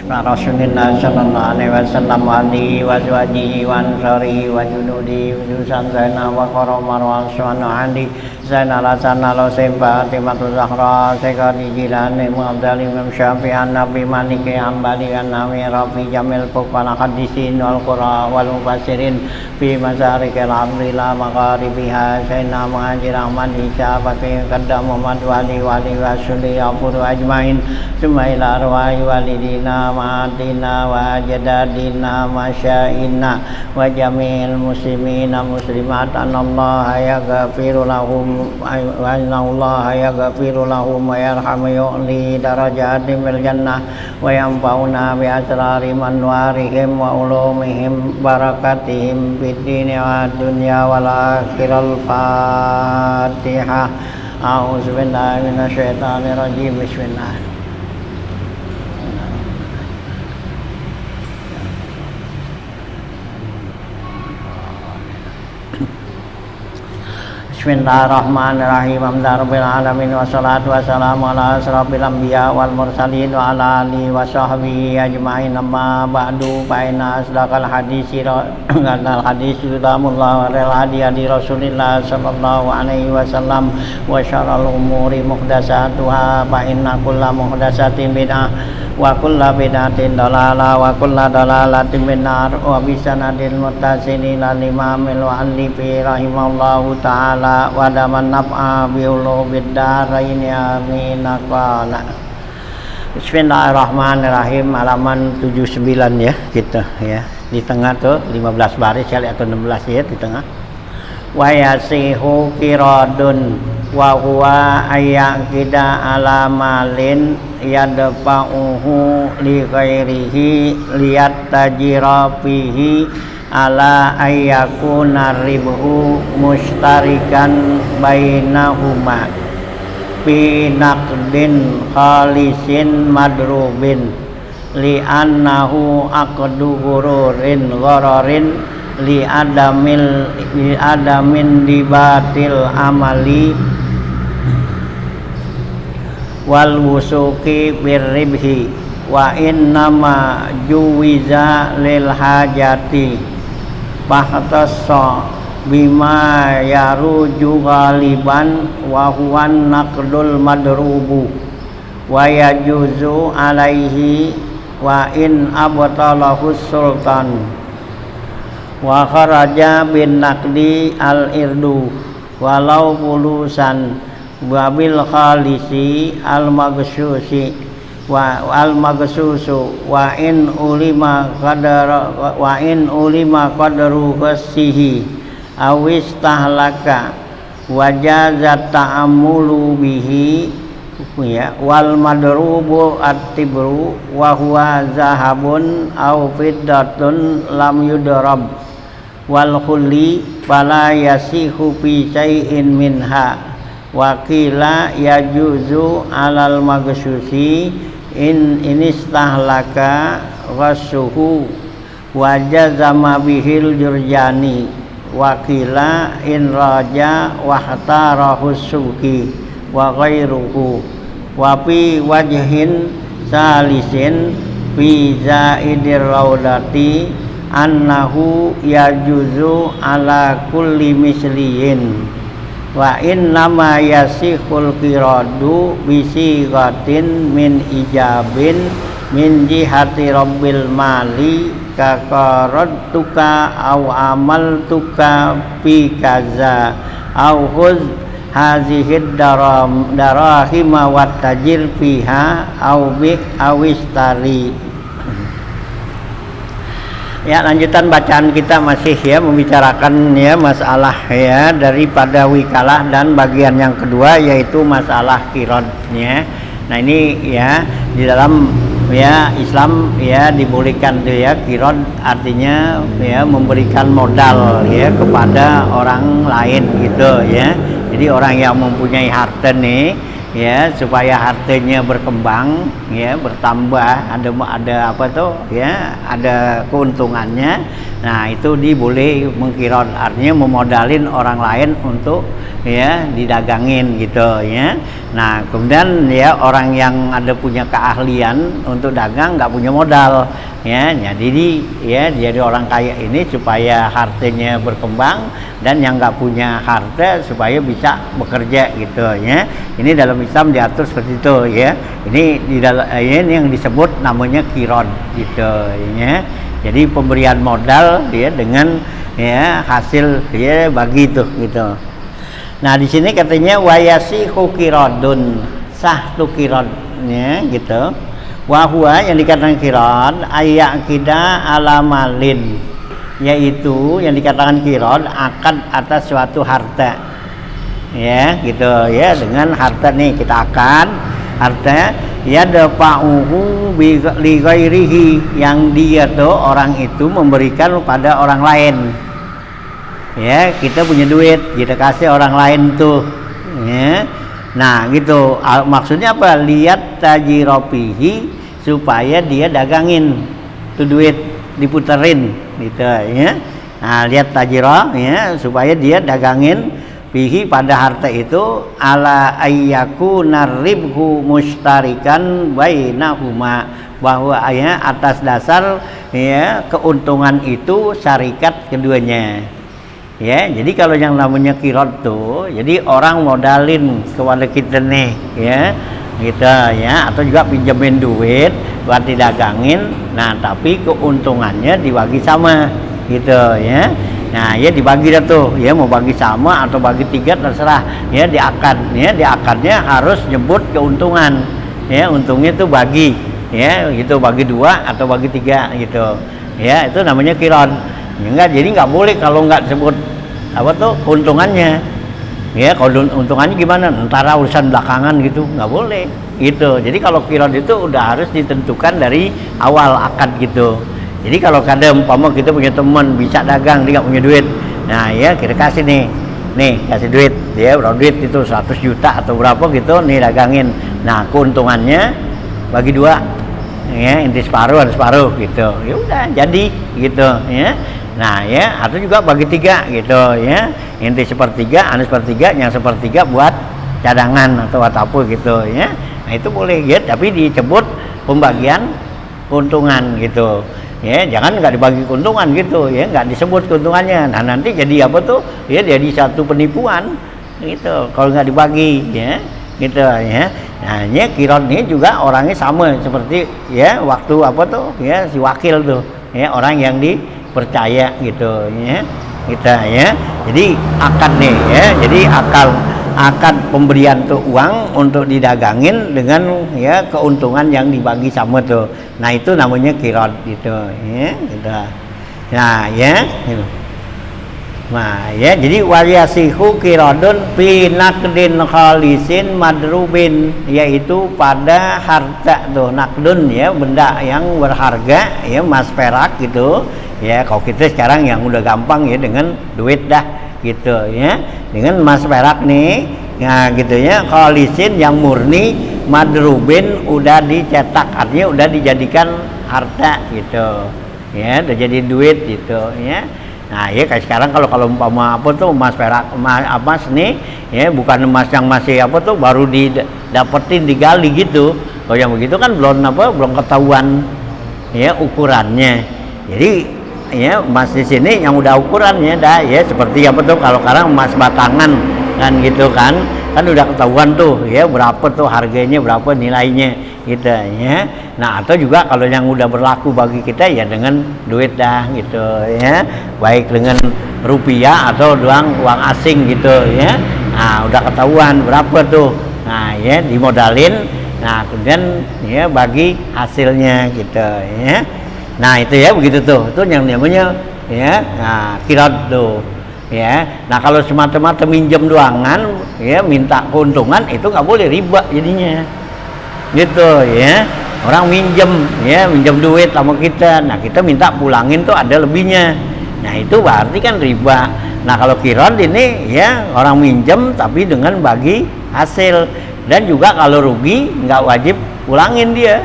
Rasulullah sallallahu alaihi wasallam wa alihi wa azwajihi wa ansarihi wa junudi utusan zaina wa qaromar wa aswana andi zaina lasana lo sempa timatu zahra sekali jilani mu'abdali imam syafi'an nabi maliki ambali an-nawi rafi jamil pukala hadisin wal qura wal mufasirin fi masarikil amrila maqaribiha zaina muhajir ahmad isya fakih kadam muhammad wali wa suli apuru ajmain sumaila arwai walidina ma'atina wa jadadina masyaina wa jamil muslimina muslimat anallaha yaghfiru lahum wa anallaha yaghfiru lahum wa yarhamu yu'li darajatim fil jannah wa yanfa'una bi asrari manwarihim wa ulumihim barakatihim fid dini wa dunya wal akhirah. Fatihah. A'udzu billahi minasyaitonir rajim. Bismillah. Bismillahirrahmanirrahim. Alhamdulillahirabbil alamin wassalatu wassalamu ala asrofil anbiya wal mursalin wa ala alihi wa sahbihi ajmain. Amma ba'du fa inna asdaqal hadisi kalamullah wa khairul hadi Rasulillah sallallahu alaihi wasallam wa syarrul umuri muhdatsatuha fa inna kulla muhdatsatin bid'ah wa kulla bid'atin dalalah wa kulla dalalatin finnar wa bisanadil muttasil ila imamil muallifi rahimallahu ta'ala wa daman naf'a bi ulubid darain amin. Qala Bismillahirrahmanirrahim. Halaman 79 ya kita ya. Di tengah tuh 15 baris kali atau 16 ya di tengah. Wa yasihu qiradun wa huwa ayyakida ala malin yadfa'uhu li ghairihi liyatajira fihi ala ayyakuna ribhu mushtarikan bainahuma fi naqdin khalisin madrubin li'annahu aqdu ghururin ghararin li adamin dibatil amali wal wusuki birribhi wa innama juwiza lil hajati fahtassa bima yaruju ghaliban wa huwan naqdul madrubu wa yajuzu alaihi wa in abtalahu sultan wa kharaja bin naqdi al irdu walau pulusan wabil khalisi al maghsusi wa al maghsusu wa in ulima qadru qasihi awis tahlaka wajazat ta'amulu bihi ya wal madrubu at-tibru wa huwa zahabun aw fiddatun lam yudrab wal khulli fala yasihu fi syai'in minha wa qila yajuzu alal maghsusi in inistahlaka ghassuhu wa jazama bihil jurjani wa qila in raja wa hatarahu suki wa ghairuhu wa fi wajhin salisin fi zaidir raudati annahu yajuzu ala kulli misliyin wa innama yasihul qiradu bisighatin min ijabin min jihati rabbil mali kaqaradtuka au amaltuka fi kaza au khudh hazihid darahima wat tajir fiha au bi awistari. Ya, lanjutan bacaan kita masih ya membicarakan ya masalah ya daripada wikalah dan bagian yang kedua yaitu masalah qiradnya. Nah ini ya di dalam ya Islam ya dibolehkan tuh ya qirad artinya ya memberikan modal ya kepada orang lain gitu ya. Jadi orang yang mempunyai harta nih ya supaya hartanya berkembang ya bertambah ada apa tuh ya ada keuntungannya. Nah itu diboleh mengqirad artinya memodalin orang lain untuk ya didagangin gitu ya. Nah kemudian ya orang yang ada punya keahlian untuk dagang nggak punya modal ya, jadi orang kaya ini supaya hartanya berkembang, dan yang nggak punya harta supaya bisa bekerja gitu ya. Ini dalam Islam diatur seperti itu ya. Ini ini yang disebut namanya qiron gitu ya. Jadi pemberian modal ya dengan ya hasil ya bagi itu gitu. Nah di sini katanya wayasihu qiradun, sah tu qiradnya gitu. Wahwa yang dikatakan qirad ayyakida alamalin, yaitu yang dikatakan qirad akad atas suatu harta ya gitu ya, dengan harta nih kita akad harta ya dafa'uhu li ghairihi, yang dia tuh orang itu memberikan pada orang lain. Ya kita punya duit kita kasih orang lain tuh ya. Nah gitu maksudnya apa, lihat tajiropihi, supaya dia dagangin tuh duit diputerin gitu ya. Nah lihat tajiro ya, supaya dia dagangin fihi pada harta itu, ala ayyaku naribhu mustarikan bainahuma, bahwa ya atas dasar ya keuntungan itu syarikat keduanya. Ya, jadi kalau yang namanya qirad tuh, jadi orang modalin kepada kita nih, ya, gitu ya, atau juga pinjemin duit buat didagangin, nah tapi keuntungannya dibagi sama, gitu ya. Nah, ya dibagi dah tuh, ya mau bagi sama atau bagi 3 terserah, ya diakad, ya diakadnya harus nyebut keuntungan, ya untungnya tuh bagi, ya gitu bagi 2 atau bagi 3 gitu, ya itu namanya qirad. Enggak, jadi nggak boleh kalau nggak disebut apa tuh keuntungannya ya. Kalau untungannya gimana, antara urusan belakangan gitu, nggak boleh gitu. Jadi kalau qirad itu udah harus ditentukan dari awal akad gitu. Jadi kalau kadang umpama kita punya teman bisa dagang, dia nggak punya duit, nah ya kita kasih nih kasih duit, dia berapa duit itu 100 juta atau berapa gitu, nih dagangin, nah keuntungannya bagi 2 ya, inti separuh ada separuh gitu, ya udah jadi gitu ya. Nah ya, atau juga bagi 3 gitu ya, inti 1/3 anu 1/3, yang 1/3 buat cadangan atau apa gitu ya. Nah itu boleh ya, tapi disebut pembagian keuntungan gitu ya, jangan nggak dibagi keuntungan gitu ya, nggak disebut keuntungannya. Nah nanti jadi apa tuh ya, jadi satu penipuan gitu kalau nggak dibagi ya gitu ya. Nah ini qirad ini juga orangnya sama seperti ya waktu apa tuh ya si wakil tuh ya, orang yang dipercaya gitu ya kita ya. Jadi akad nih ya, jadi akad pemberian tuh uang untuk didagangin dengan ya keuntungan yang dibagi sama tuh. Nah itu namanya qirad gitu ya gitu. Nah ya gitu. Nah ya, jadi waliyasihu qiradun fi naqdin khalisin madrubin, yaitu pada harta tuh naqdun ya, benda yang berharga ya, emas perak gitu ya. Kalau kita sekarang yang udah gampang ya dengan duit dah gitu ya, dengan emas perak nih nah gitu ya, khalisin yang murni, madrubin udah dicetak, artinya udah dijadikan harta gitu ya, udah jadi duit gitu ya. Nah ya kayak sekarang kalau umpama apa tuh emas perak emas nih ya, bukan emas yang masih apa tuh baru didapetin digali gitu. Kalau yang begitu kan belum ketahuan ya ukurannya. Jadi ya emas di sini yang udah ukurannya dah ya, seperti apa tuh kalau sekarang emas batangan kan gitu kan udah ketahuan tuh ya berapa tuh harganya, berapa nilainya gitu ya. Nah atau juga kalau yang udah berlaku bagi kita ya dengan duit dah gitu ya, baik dengan rupiah atau uang asing gitu ya. Nah udah ketahuan berapa tuh, nah ya dimodalin, nah kemudian ya bagi hasilnya gitu ya. Nah itu ya begitu tuh, itu yang namanya ya nah, qirad tuh ya. Nah kalau semata-mata minjem doangan ya, minta keuntungan, itu nggak boleh, riba jadinya gitu ya. Orang minjem duit sama kita, nah kita minta pulangin tuh ada lebihnya, nah itu berarti kan riba. Nah kalau qirad ini ya orang minjem tapi dengan bagi hasil, dan juga kalau rugi nggak wajib pulangin dia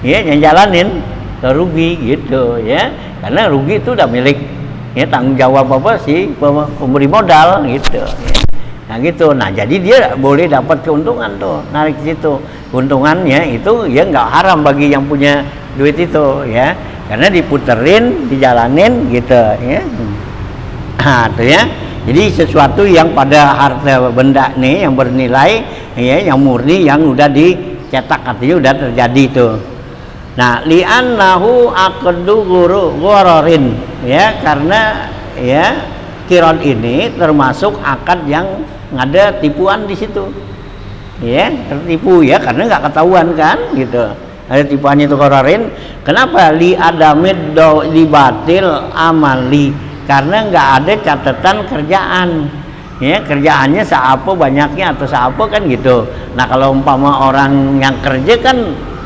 ya, yang jalanin ke rugi gitu ya, karena rugi itu udah milik ya, tanggung jawab apa sih pemberi modal gitu ya. Nah gitu. Nah jadi dia boleh dapat keuntungan tuh, narik situ. Keuntungannya itu ya nggak haram bagi yang punya duit itu ya, karena diputerin, dijalanin gitu ya. Nah tuh ya. Jadi sesuatu yang pada harta benda nih yang bernilai ya, yang murni, yang udah dicetak, artinya udah terjadi tuh. Nah li'annahu aqdu ghurarin ya, karena ya qiran ini termasuk akad yang ada tipuan di situ ya, tertipu ya, karena nggak ketahuan kan gitu, ada tipuannya itu ghurarin. Kenapa? Li adamid dibatil amali, karena nggak ada catatan kerjaan ya, kerjaannya seapa banyaknya atau seapa kan gitu. Nah kalau umpama orang yang kerja kan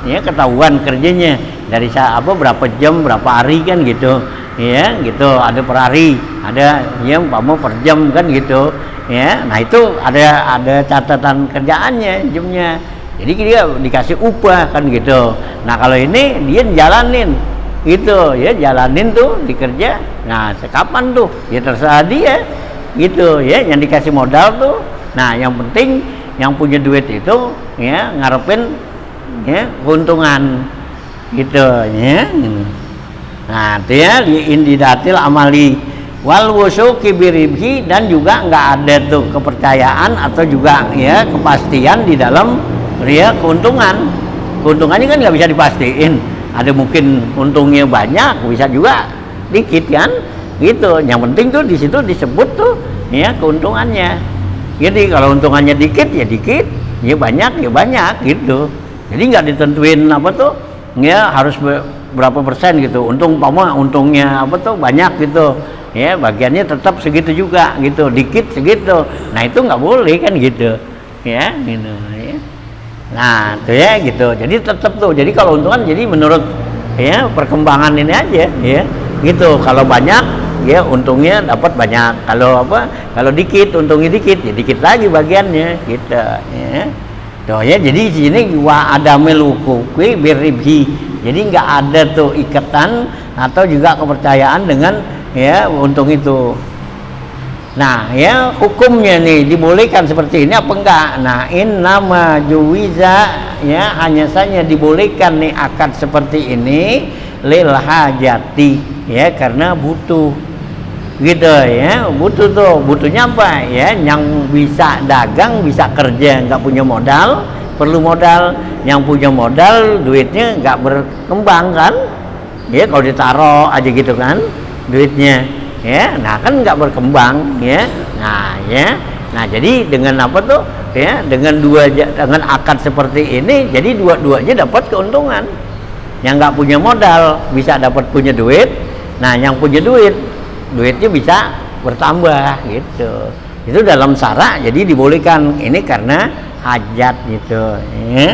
ya ketahuan kerjanya dari apa berapa jam berapa hari kan gitu ya, gitu ada per hari, ada ya umpama per jam kan gitu ya. Nah itu ada catatan kerjaannya jamnya, jadi dia dikasih upah kan gitu. Nah kalau ini dia jalanin gitu ya, jalanin tuh dikerja. Nah sekapan tuh ya terserah dia gitu ya, yang dikasih modal tuh. Nah yang penting yang punya duit itu ya ngarepin ya keuntungan gitu ya. Nah itu ya indidatil amali wal wusuki biribhi, dan juga nggak ada tuh kepercayaan atau juga ya kepastian di dalam ya keuntungan. Keuntungannya kan nggak bisa dipastiin, ada mungkin untungnya banyak, bisa juga dikit kan gitu. Yang penting tuh di situ disebut tuh ya keuntungannya. Jadi kalau untungannya dikit ya dikit, ya banyak gitu. Jadi nggak ditentuin apa tuh ya harus berapa persen gitu. Untungnya apa tuh banyak gitu ya, bagiannya tetap segitu juga gitu, dikit segitu. Nah itu nggak boleh kan gitu ya gitu ya. Nah tuh ya gitu, jadi tetap tuh, jadi kalau untungan jadi menurut ya perkembangan ini aja ya gitu. Kalau banyak ya untungnya dapat banyak, kalau dikit untungnya dikit ya dikit lagi bagiannya gitu ya. Tuh ya, jadi di sini wa adamil wuquqi birribhi, jadi nggak ada tuh ikatan atau juga kepercayaan dengan ya untung itu. Nah ya hukumnya nih dibolehkan seperti ini apa enggak? Nah innama juwiza ya, hanya saja dibolehkan nih akad seperti ini lil hajati ya, karena butuh gitu ya, butuhnya apa ya, yang bisa dagang bisa kerja nggak punya modal, perlu modal. Yang punya modal duitnya nggak berkembang kan ya, kalau ditaruh aja gitu kan duitnya ya, nah kan nggak berkembang ya. Nah jadi dengan apa tuh ya, dengan akad seperti ini, jadi dua-duanya dapat keuntungan. Yang nggak punya modal bisa dapat punya duit, nah yang punya duitnya bisa bertambah gitu. Itu dalam syara, jadi dibolehkan ini karena hajat gitu ya.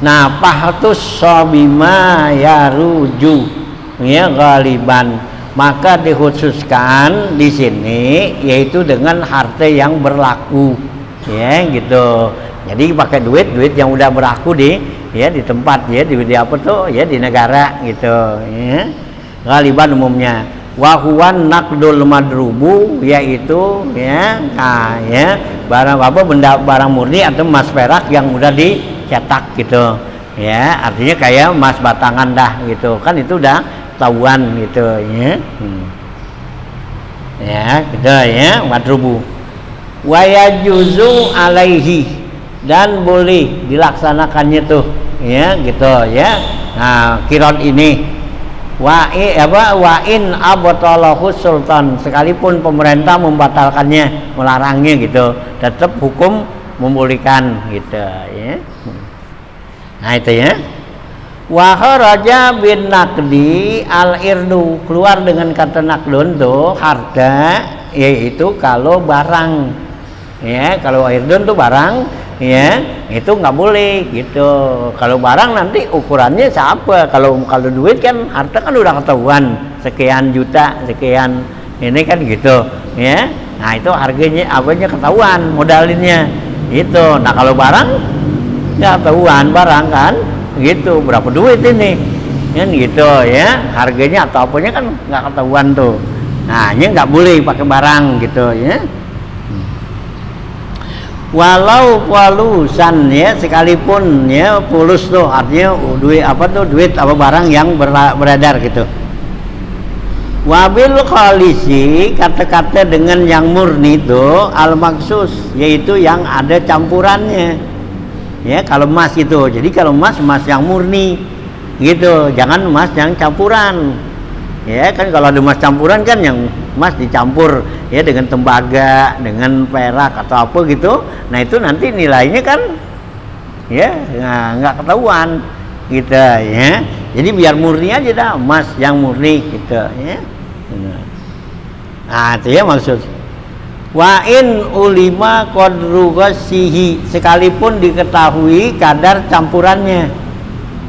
Nah pahatus sobima yaruju ya galiban, maka dikhususkan di sini yaitu dengan harta yang berlaku ya gitu. Jadi pakai duit yang udah berlaku di tempat ya, di apa tuh ya, di negara gitu ya. Galiban umumnya wahuan nakdul madrubu, yaitu ya barang murni atau emas perak yang udah dicetak gitu ya, artinya kayak emas batangan dah gitu kan, itu udah tahuan gitu ya. Ya gitu ya, madrubu wa yajuzu alaihi, dan boleh dilaksanakannya tuh ya gitu ya. Nah qiran ini wa in abtalahu sultan, sekalipun pemerintah membatalkannya, melarangnya gitu, tetap hukum membolehkan gitu ya. Nah itu ya. Wa kharaja bin naqdi al irdu, keluar dengan kata naqdun tuh harta, yaitu kalau barang ya, kalau irdun tuh barang ya, itu nggak boleh gitu. Kalau barang nanti ukurannya siapa, kalau duit kan harta kan udah ketahuan sekian juta sekian ini kan gitu ya. Nah itu harganya apanya ketahuan, modalinnya itu. Nah kalau barang nggak ketahuan barang kan gitu, berapa duit ini kan gitu ya, harganya atau apanya kan nggak ketahuan tuh. Nah ini nggak boleh pakai barang gitu ya. walau polusan ya, sekalipun ya pulus tuh artinya duit apa tuh, duit apa barang yang beredar gitu. Wabil khalisi, kata-kata dengan yang murni itu al maksus, yaitu yang ada campurannya ya. Kalau emas itu, jadi kalau emas yang murni gitu, jangan emas yang campuran ya. Kan kalau ada emas campuran kan yang emas dicampur ya dengan tembaga, dengan perak atau apa gitu, nah itu nanti nilainya kan ya nggak ketahuan gitu ya. Jadi biar murni aja dah, emas yang murni gitu ya. Nah itu ya maksud. Wa in ulima qadru ghasihi, sekalipun diketahui kadar campurannya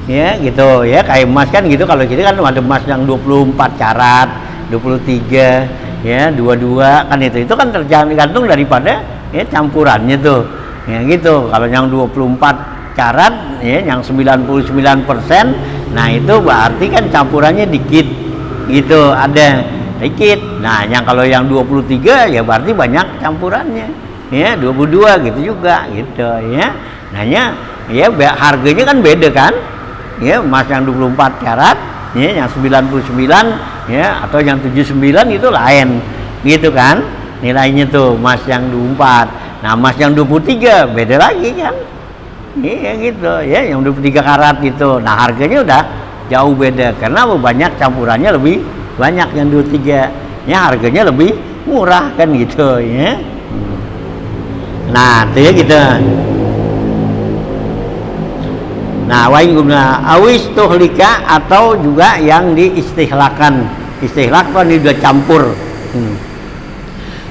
ya gitu ya. Kayak emas kan gitu, kalau gitu kan ada emas yang 24 karat, 23 ya, 22 kan, itu kan tergantung daripada ya campurannya tuh ya gitu. Kalau yang 24 karat ya, yang 99%, nah itu berarti kan campurannya dikit gitu, ada dikit. Nah yang kalau yang 23 ya berarti banyak campurannya ya, 22 gitu juga gitu ya. Nanya ya harganya kan beda kan ya, emas yang 24 karat ya, yang 99 ya, atau yang 79 itu lain gitu kan nilainya tuh, emas yang 24. Nah emas yang 23 beda lagi kan, iya gitu ya, yang 23 karat gitu. Nah harganya udah jauh beda, karena banyak campurannya, lebih banyak yang 23 ya, harganya lebih murah kan gitu ya. Nah itu ya gitu. Nah wa'ingumna awis tuhlika, atau juga yang diistihlakan. Istihlak kan udah campur.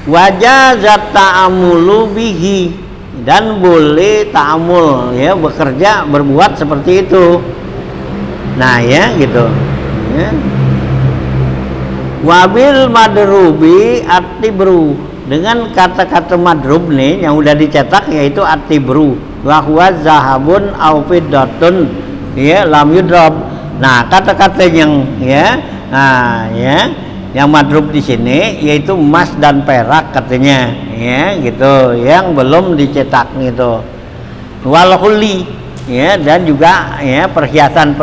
Wajazat ta'amulu bihi, dan boleh ta'amul ya, bekerja, berbuat seperti itu. Nah ya gitu ya. Wabil madrubi atibru, dengan kata-kata madrub nih yang udah dicetak yaitu atibru, bahwa zahabun au fiddatun ya lam yudrab. Nah kata-kata yang ya, nah ya yang madrub di sini yaitu emas dan perak katanya ya gitu, yang belum dicetak gitu. Wal khuli ya, dan juga ya perhiasan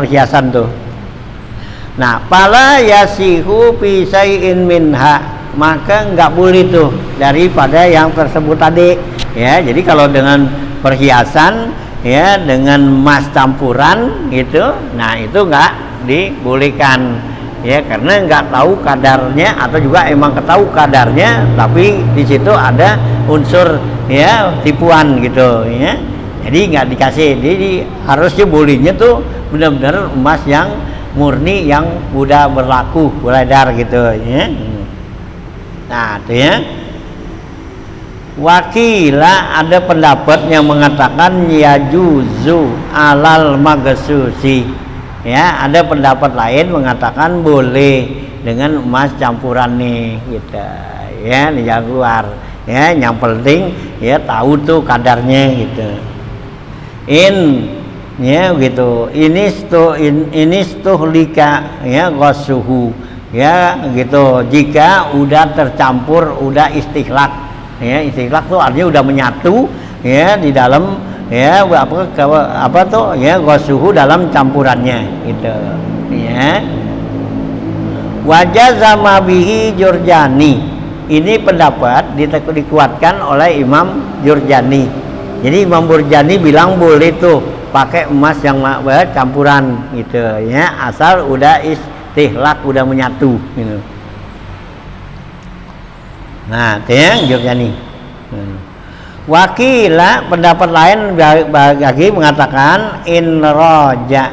tuh. Nah pala yasihu fi syai'in minha, maka nggak boleh tuh daripada yang tersebut tadi ya. Jadi kalau dengan perhiasan ya, dengan emas campuran gitu, nah itu nggak dibolehkan ya, karena nggak tahu kadarnya, atau juga emang ketahui kadarnya tapi di situ ada unsur ya tipuan gitu ya, jadi nggak dikasih. Jadi harusnya bolehnya tuh benar-benar emas yang murni, yang udah berlaku, beredar gitu ya. Nah itu ya. Wakila, ada pendapat yang mengatakan yajuzu alal magsusi ya, ada pendapat lain mengatakan boleh dengan emas campuran nih gitu ya, yang keluar ya, yang penting ya tahu tuh kadarnya gitu. Ya gitu, ini stuhlika ya ghasuhu ya gitu, jika udah tercampur, udah istihlak ya. Istihlak tuh artinya udah menyatu ya di dalam ya, apa tuh ya, ghasuhu dalam campurannya gitu ya. Wajazama bihi Jurjani, ini pendapat dikuatkan oleh Imam Jurjani. Jadi Imam Jurjani bilang boleh tuh pakai emas yang campuran gitu ya, asal udah istihlak, udah menyatu gitu. Nah itu ya Jurjani. Wakila, pendapat lain lagi mengatakan in roja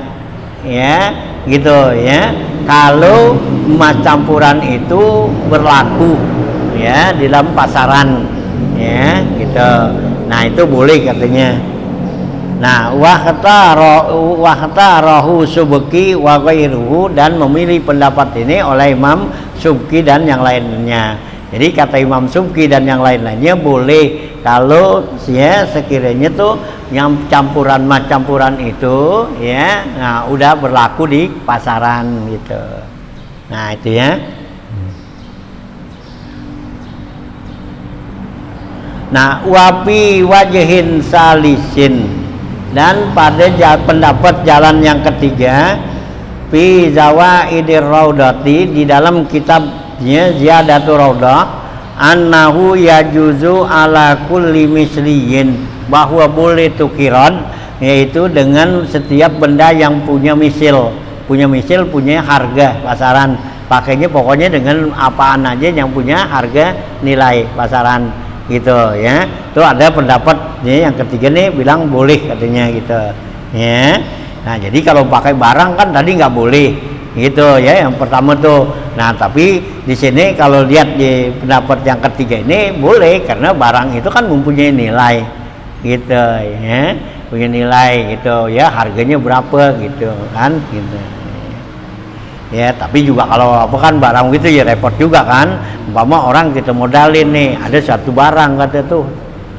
ya gitu ya, kalau emas campuran itu berlaku ya di dalam pasaran ya gitu, nah itu boleh katanya. Nah wahtarahu Subki wa ghairuhu, dan memilih pendapat ini oleh Imam Subki dan yang lainnya. Jadi kata Imam Subki dan yang lain-lainnya boleh kalau ya sekiranya tuh yang campuran itu ya, nah udah berlaku di pasaran gitu. Nah itu ya. Nah, wapi wajhin salisin, dan pada pendapat jalan yang ketiga, fi zawaidir raudati, di dalam kitabnya Ziyadatur Raudah, annahu yajuzu ala kulli misliyin, bahwa boleh tukiran, yaitu dengan setiap benda yang punya misil, punya harga pasaran, pakainya pokoknya dengan apaan aja yang punya harga nilai pasaran gitu ya. Itu ada pendapat ya, yang ketiga nih bilang boleh katanya gitu ya. Nah, jadi kalau pakai barang kan tadi nggak boleh gitu ya, yang pertama tuh. Nah, tapi di sini kalau lihat di pendapat yang ketiga ini boleh, karena barang itu kan mempunyai nilai gitu ya, punya nilai gitu ya, harganya berapa gitu kan gitu ya. Tapi juga kalau apa kan barang gitu ya repot juga kan, umpama orang kita modalin nih, ada satu barang kata tuh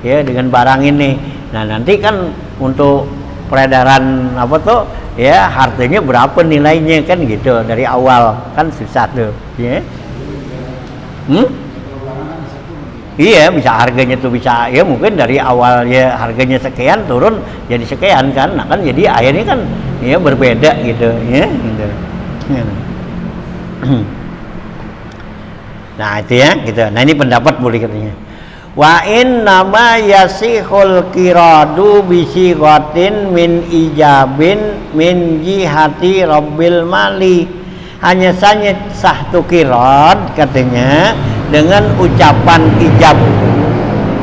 ya dengan barang ini, nah nanti kan untuk peredaran apa tuh ya, harganya berapa nilainya kan gitu dari awal kan susah tuh ya. Iya, bisa harganya tuh bisa ya, mungkin dari awal ya harganya sekian turun jadi sekian kan, nah kan jadi akhirnya kan ya berbeda gitu ya gitu. Nah itu ya gitu. Nah ini pendapat boleh katanya. Wa in nama yasihul kiradu bisighatin min ijabin min jihati rabbil mali. Hanya saja sah tukirad katanya dengan ucapan ijab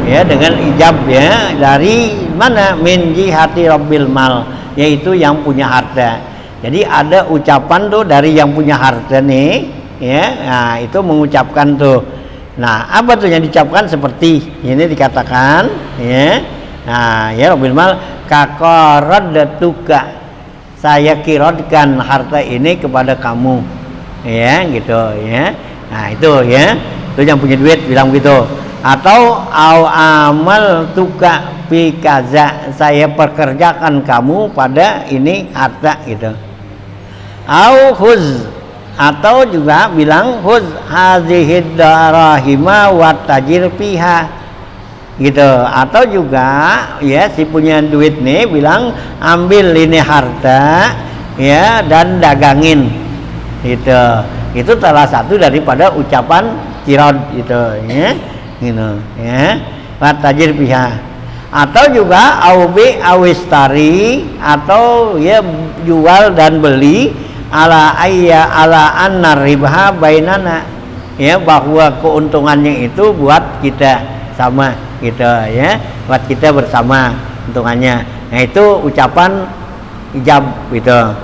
ya, dengan ijab ya, dari mana? Min jihati rabbil mal, yaitu yang punya harta. Jadi ada ucapan tuh dari yang punya harta nih ya, nah itu mengucapkan tuh. Nah, apa tuh yang diucapkan? Seperti ini dikatakan ya. Nah, ya rabbil mal, kaqaradtuka, saya kirodkan harta ini kepada kamu ya gitu ya. Nah, itu ya. Itu yang punya duit bilang begitu. Atau au amal tuka fi kaza, saya pekerjakan kamu pada ini harta gitu. Au khuz, atau juga bilang khuz hadhid darahima wa tajir fiha gitu. Atau juga ya si punya duit nih bilang ambil ini harta ya dan dagangin gitu. Itu salah satu daripada ucapan kirad gitu ya gitu ya, wa tajir fiha. Atau juga aubi awistari, atau ya jual dan beli ala anna ribha bainana ya, bahwa keuntungannya itu buat kita sama gitu ya, buat kita bersama untungannya. Nah itu ucapan ijab gitu.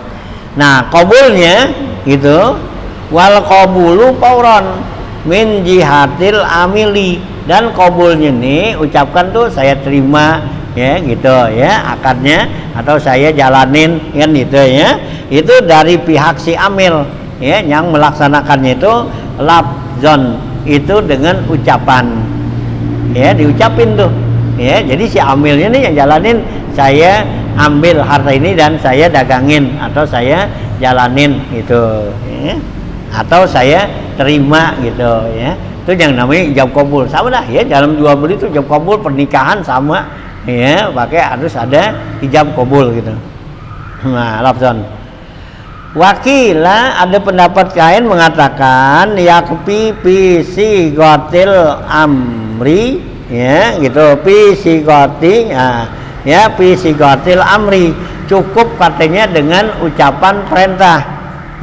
Nah qabulnya gitu, wal qabulu fauran min jihatil amili, dan qabulnya nih ucapkan tuh saya terima ya gitu ya akadnya, atau saya jalanin kan gitu ya. Itu dari pihak si amil ya, yang melaksanakannya itu lafzon, itu dengan ucapan ya, diucapin tuh ya. Jadi si amilnya nih yang jalanin, saya ambil harta ini dan saya dagangin, atau saya jalanin gitu ya, atau saya terima gitu ya. Itu yang namanya ijab qabul. Sama dah ya, dalam jual beli itu ijab qabul, pernikahan sama ya, pakai harus ada ijab qabul gitu. Nah, lafzon. Wakila, ada pendapat lain mengatakan yakfi fi sigatil amri ya gitu, fi sigati ya fi sigatil amri, cukup katanya dengan ucapan perintah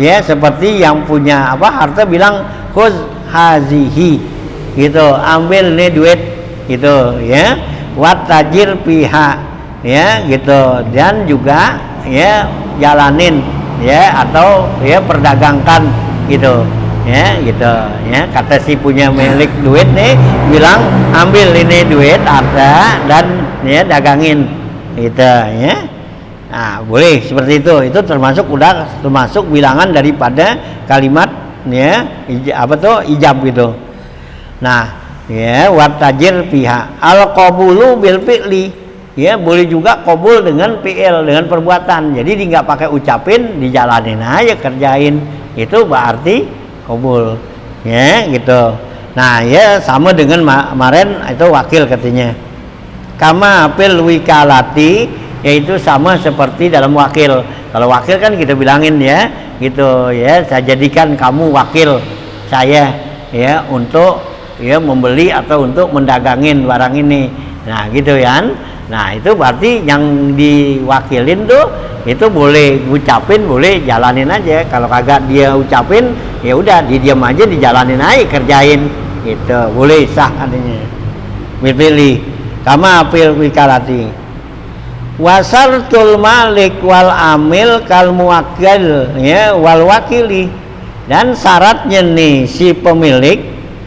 ya, seperti yang punya apa harta bilang khuz hazihi gitu, ambil nih duit gitu ya, wat tajir piha ya gitu, dan juga ya jalanin ya, atau ya perdagangkan gitu ya gitu ya. Kata si punya milik duit nih bilang ambil ini duit harta dan ya dagangin gitu ya. Nah boleh seperti itu termasuk, udah termasuk bilangan daripada kalimat ya apa tuh ijab gitu. Nah ya wat tajir piha al qabulu bil fi'li ya, boleh juga qabul dengan fi'il, dengan perbuatan. Jadi dia nggak pakai ucapin, dijalanin aja, kerjain, itu berarti qabul ya gitu. Nah ya sama dengan kemarin itu wakil katanya. Kama fil wikalati, yaitu sama seperti dalam wakil. Kalau wakil kan kita bilangin ya gitu ya, saya jadikan kamu wakil saya ya untuk ya membeli atau untuk mendagangin barang ini. Nah gitu ya. Nah itu berarti yang diwakilin tuh itu boleh ucapin, boleh jalanin aja. Kalau kagak dia ucapin ya udah didiam aja, dijalanin aja, kerjain gitu, boleh sah adanya. Pilih kama fil wikalati. Wasartul malik wal amil kal muwakkil ya wal wakili, dan syaratnya nih si pemilik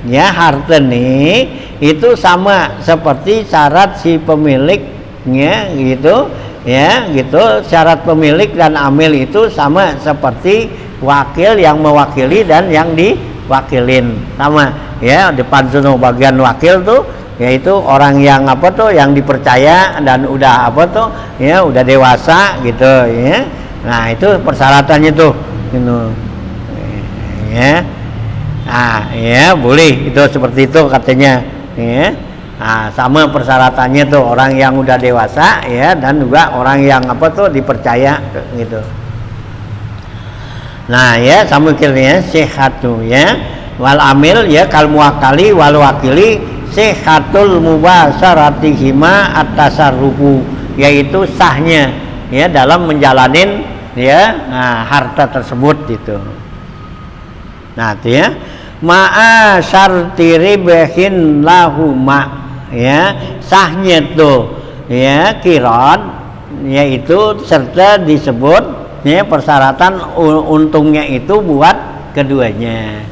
ya harta nih itu sama seperti syarat si pemiliknya gitu ya gitu. Syarat pemilik dan amil itu sama seperti wakil yang mewakili dan yang diwakilin, sama ya. Depan sono bagian wakil tuh yaitu orang yang apa tuh yang dipercaya dan udah apa tuh ya udah dewasa gitu ya. Nah itu persyaratannya tuh gitu ya. Nah ya boleh itu seperti itu katanya ya. Nah sama persyaratannya tuh orang yang udah dewasa ya, dan juga orang yang apa tuh dipercaya gitu. Nah ya sama kiranya sehat tuh ya. Wal amil ya kal muwakkali wal wakili sehatul mubasaratihima at-tasarrufu, yaitu sahnya ya dalam menjalanin ya harta tersebut gitu. Nah itu ya ma'a syarti ribahin lahuma ya, sahnya tuh ya kiron yaitu serta disebut ya persyaratan untungnya itu buat keduanya.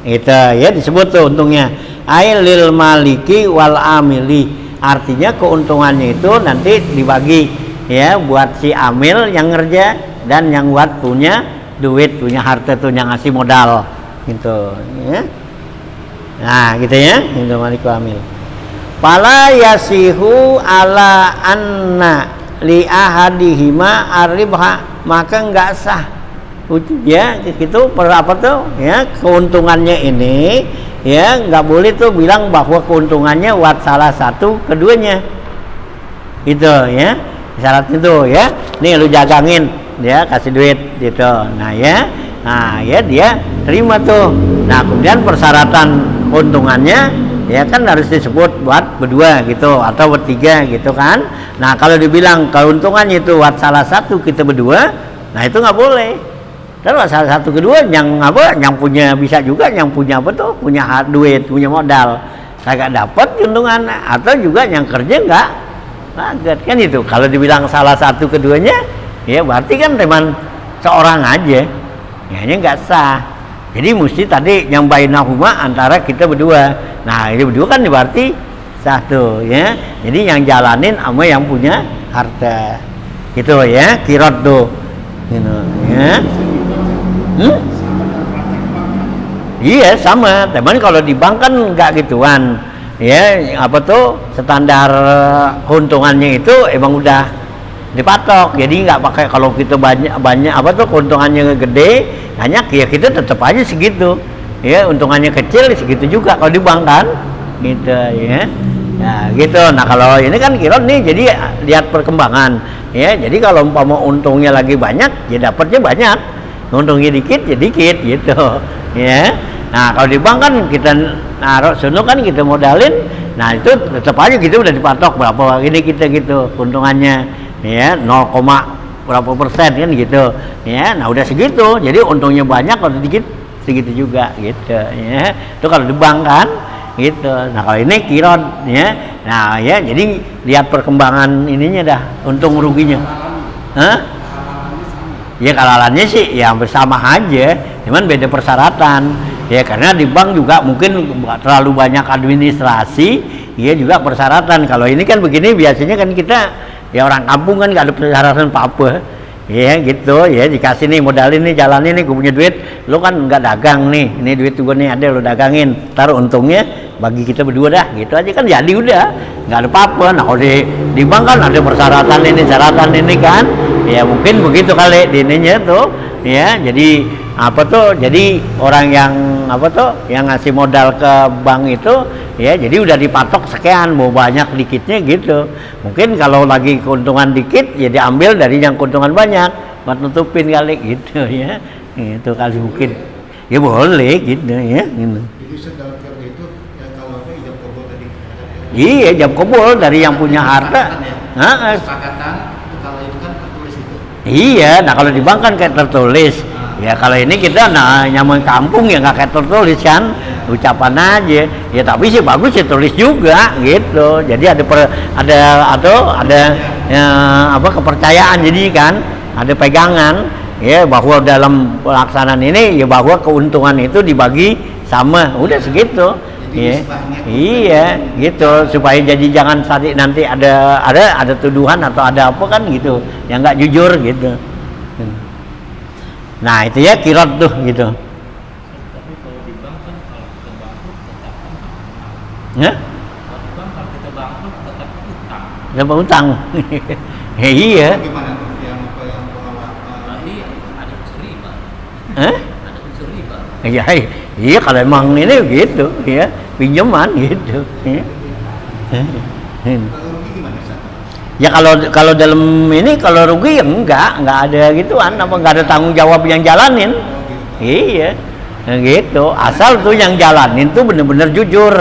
Itu ya disebut tuh untungnya ailil maliki wal amili, artinya keuntungannya itu nanti dibagi ya buat si amil yang ngerja dan yang buat punya duit, punya harta tuh yang ngasih modal gitu ya. Nah gitu ya, itu malik wa amil. Fala yasihu ala anna li ahadihima aribha, maka enggak sah ya gitu apa tuh ya keuntungannya ini ya, nggak boleh tuh bilang bahwa keuntungannya buat salah satu keduanya gitu ya. Syaratnya tuh ya nih lu jagangin dia kasih duit gitu. Nah ya dia terima tuh. Nah kemudian persyaratan keuntungannya ya kan harus disebut buat berdua gitu atau bertiga gitu kan. Nah kalau dibilang keuntungannya itu buat salah satu kita berdua, nah itu nggak boleh. Terus salah satu kedua yang apa, yang punya bisa juga yang punya apa tuh, punya duit, punya modal, kagak dapat keuntungan, atau juga yang kerja nggak kaget kan itu. Kalau dibilang salah satu keduanya, ya berarti kan teman seorang aja, ya ini nggak sah. Jadi mesti tadi yang bainahuma antara kita berdua. Nah ini berdua kan berarti satu ya. Jadi yang jalanin sama yang punya harta, gitu ya, kirot tuh, gitu ya. Iya sama, teman kalau di bank kan nggak gituan ya, apa tuh standar keuntungannya itu emang udah dipatok, jadi nggak pakai kalau kita banyak apa tuh keuntungannya gede banyak ya kita tetap aja segitu ya, untungannya kecil segitu juga kalau di bank kan gitu ya. Nah gitu. Nah kalau ini kan kirot nih, jadi lihat perkembangan ya, jadi kalau umpama untungnya lagi banyak ya dapatnya banyak, untungnya dikit ya dikit gitu ya. Nah kalau di bank kan kita naruh sono kan kita modalin, nah itu tetap aja gitu udah dipatok berapa ini kita gitu keuntungannya ya 0, berapa persen kan gitu ya. Nah udah segitu, jadi untungnya banyak, kalau dikit segitu juga gitu ya. Itu kalau di bank kan gitu. Nah kalau ini kiron ya, nah ya jadi lihat perkembangan ininya dah, untung ruginya. Ya kalalannya sih ya bersama aja, cuman beda persyaratan ya, karena di bank juga mungkin terlalu banyak administrasi ya, juga persyaratan. Kalau ini kan begini biasanya kan kita ya orang kampung kan nggak ada persyaratan apa-apa ya gitu ya, dikasih nih modalin nih, jalanin nih, gue punya duit, lo kan nggak dagang nih, ini duit gue nih ada, lo dagangin, taruh untungnya bagi kita berdua dah gitu aja kan, jadi udah nggak ada apa-apa. Nah kalau di bank kan ada persyaratan ini, syaratan ini kan ya, mungkin begitu kali di ininya tuh ya. Jadi apa tuh, jadi orang yang apa tuh yang ngasih modal ke bank itu ya, jadi udah dipatok sekian, mau banyak dikitnya gitu. Mungkin kalau lagi keuntungan dikit ya diambil dari yang keuntungan banyak buat nutupin kali gitu ya. Itu kali mungkin ya boleh gitu ya gitu. Jadi dalam teori itu ya, kalau apa ijab kabul tadi Iya, ijab kabul dari yang punya harta. Kesepakatan kalau itu kan tertulis itu. Iya, nah kalau di bank kan kayak tertulis. Ya kalau ini kita nyaman kampung ya nggak kayak tertulis kan, ucapan aja. Ya tapi sih bagus sih tulis juga gitu. Jadi ada ya, apa kepercayaan jadi kan, ada pegangan ya bahwa dalam pelaksanaan ini ya bahwa keuntungan itu dibagi sama, udah segitu. Iya, iya gitu supaya jadi jangan nanti ada tuduhan atau ada apa kan gitu, yang nggak jujur gitu. Nah itu ya kirot tuh gitu. Tapi kalau di bank kan kalau kita bangkrut tetap Ya? kalau di bank kalau kita bangkrut tetap utang. Dapat utang. Iya. Gimana tuh yang pengelola? Berarti ada unsur riba. Hah? Ada unsur riba. Iya, iya kalau emang ini gitu, ya pinjaman gitu. Ya. Kalau rugi gimana sih? Ya kalau dalam ini kalau rugi ya enggak ada gituan, apa enggak ada tanggung jawab yang jalanin. Iya, gitu. Asal tuh yang jalanin tuh bener-bener jujur,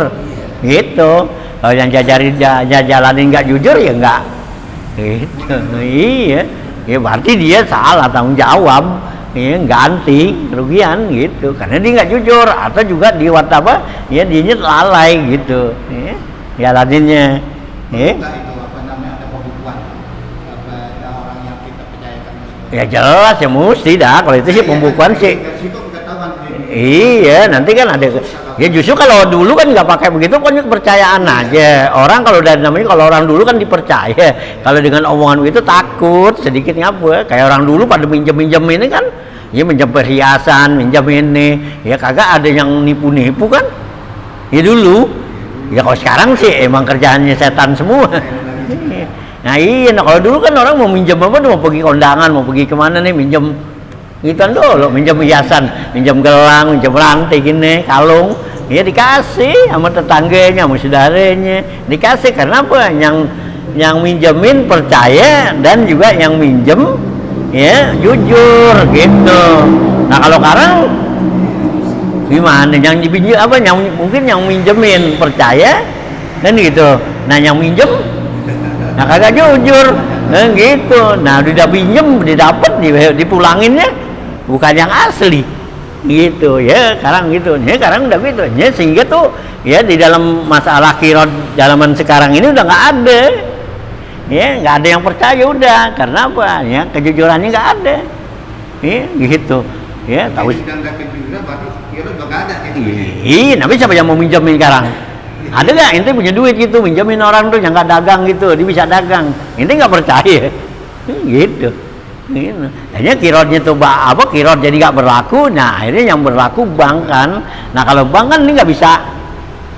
gitu. Kalau yang jalanin nggak jujur ya enggak, gitu. Iya, ya berarti dia salah tanggung jawab, ya ganti kerugian gitu. Karena dia nggak jujur atau juga dia apa? Ya dia lalai gitu, ya, jalaninnya. Ya. Ya jelas ya mesti dah, kalau itu sih pembukuan sih. Iya, nanti kan ada. Ya justru kalau dulu kan nggak pakai begitu, kan kepercayaan aja. Orang kalau dari namanya kalau orang dulu kan dipercaya. Kalau dengan omongan begitu takut sedikit ngapa? Kayak orang dulu pada minjem ini kan, ya minjem perhiasan, minjem ini, ya kagak ada yang nipu kan? Ya dulu. Ya kalau sekarang sih emang kerjaannya setan semua. Nah iya, nah kalau dulu kan orang mau minjem apa tuh, mau pergi kondangan, mau pergi kemana nih, minjem gituan dulu, minjem hiasan, minjem gelang, minjem rantai gini, kalung, ya dikasih sama tetangganya, sama saudaranya, dikasih karena apa? Yang minjemin percaya dan juga yang minjem ya jujur gitu. Nah kalau sekarang gimana? Yang dipinjam apa? Mungkin yang minjemin percaya dan gitu. Nah yang minjem nah kagak jujur, nah gitu. Nah udah pinjem, didapat, dipulanginnya bukan yang asli, gitu ya. Sekarang gitu, ya sekarang udah gitu, ya sehingga tuh ya di dalam masalah kirot zaman sekarang ini udah nggak ada, ya nggak ada yang percaya udah, karena apa? Ya kejujurannya nggak ada, ya gitu, ya tahu. Iya, tapi siapa yang mau minjemin sekarang? Ada nggak ente punya duit gitu minjemin orang tuh yang nggak dagang gitu, dia bisa dagang, ente nggak percaya gitu. Akhirnya kirotnya tuh apa kirot jadi nggak berlaku. Nah akhirnya yang berlaku bank kan. Nah kalau bank kan ini nggak bisa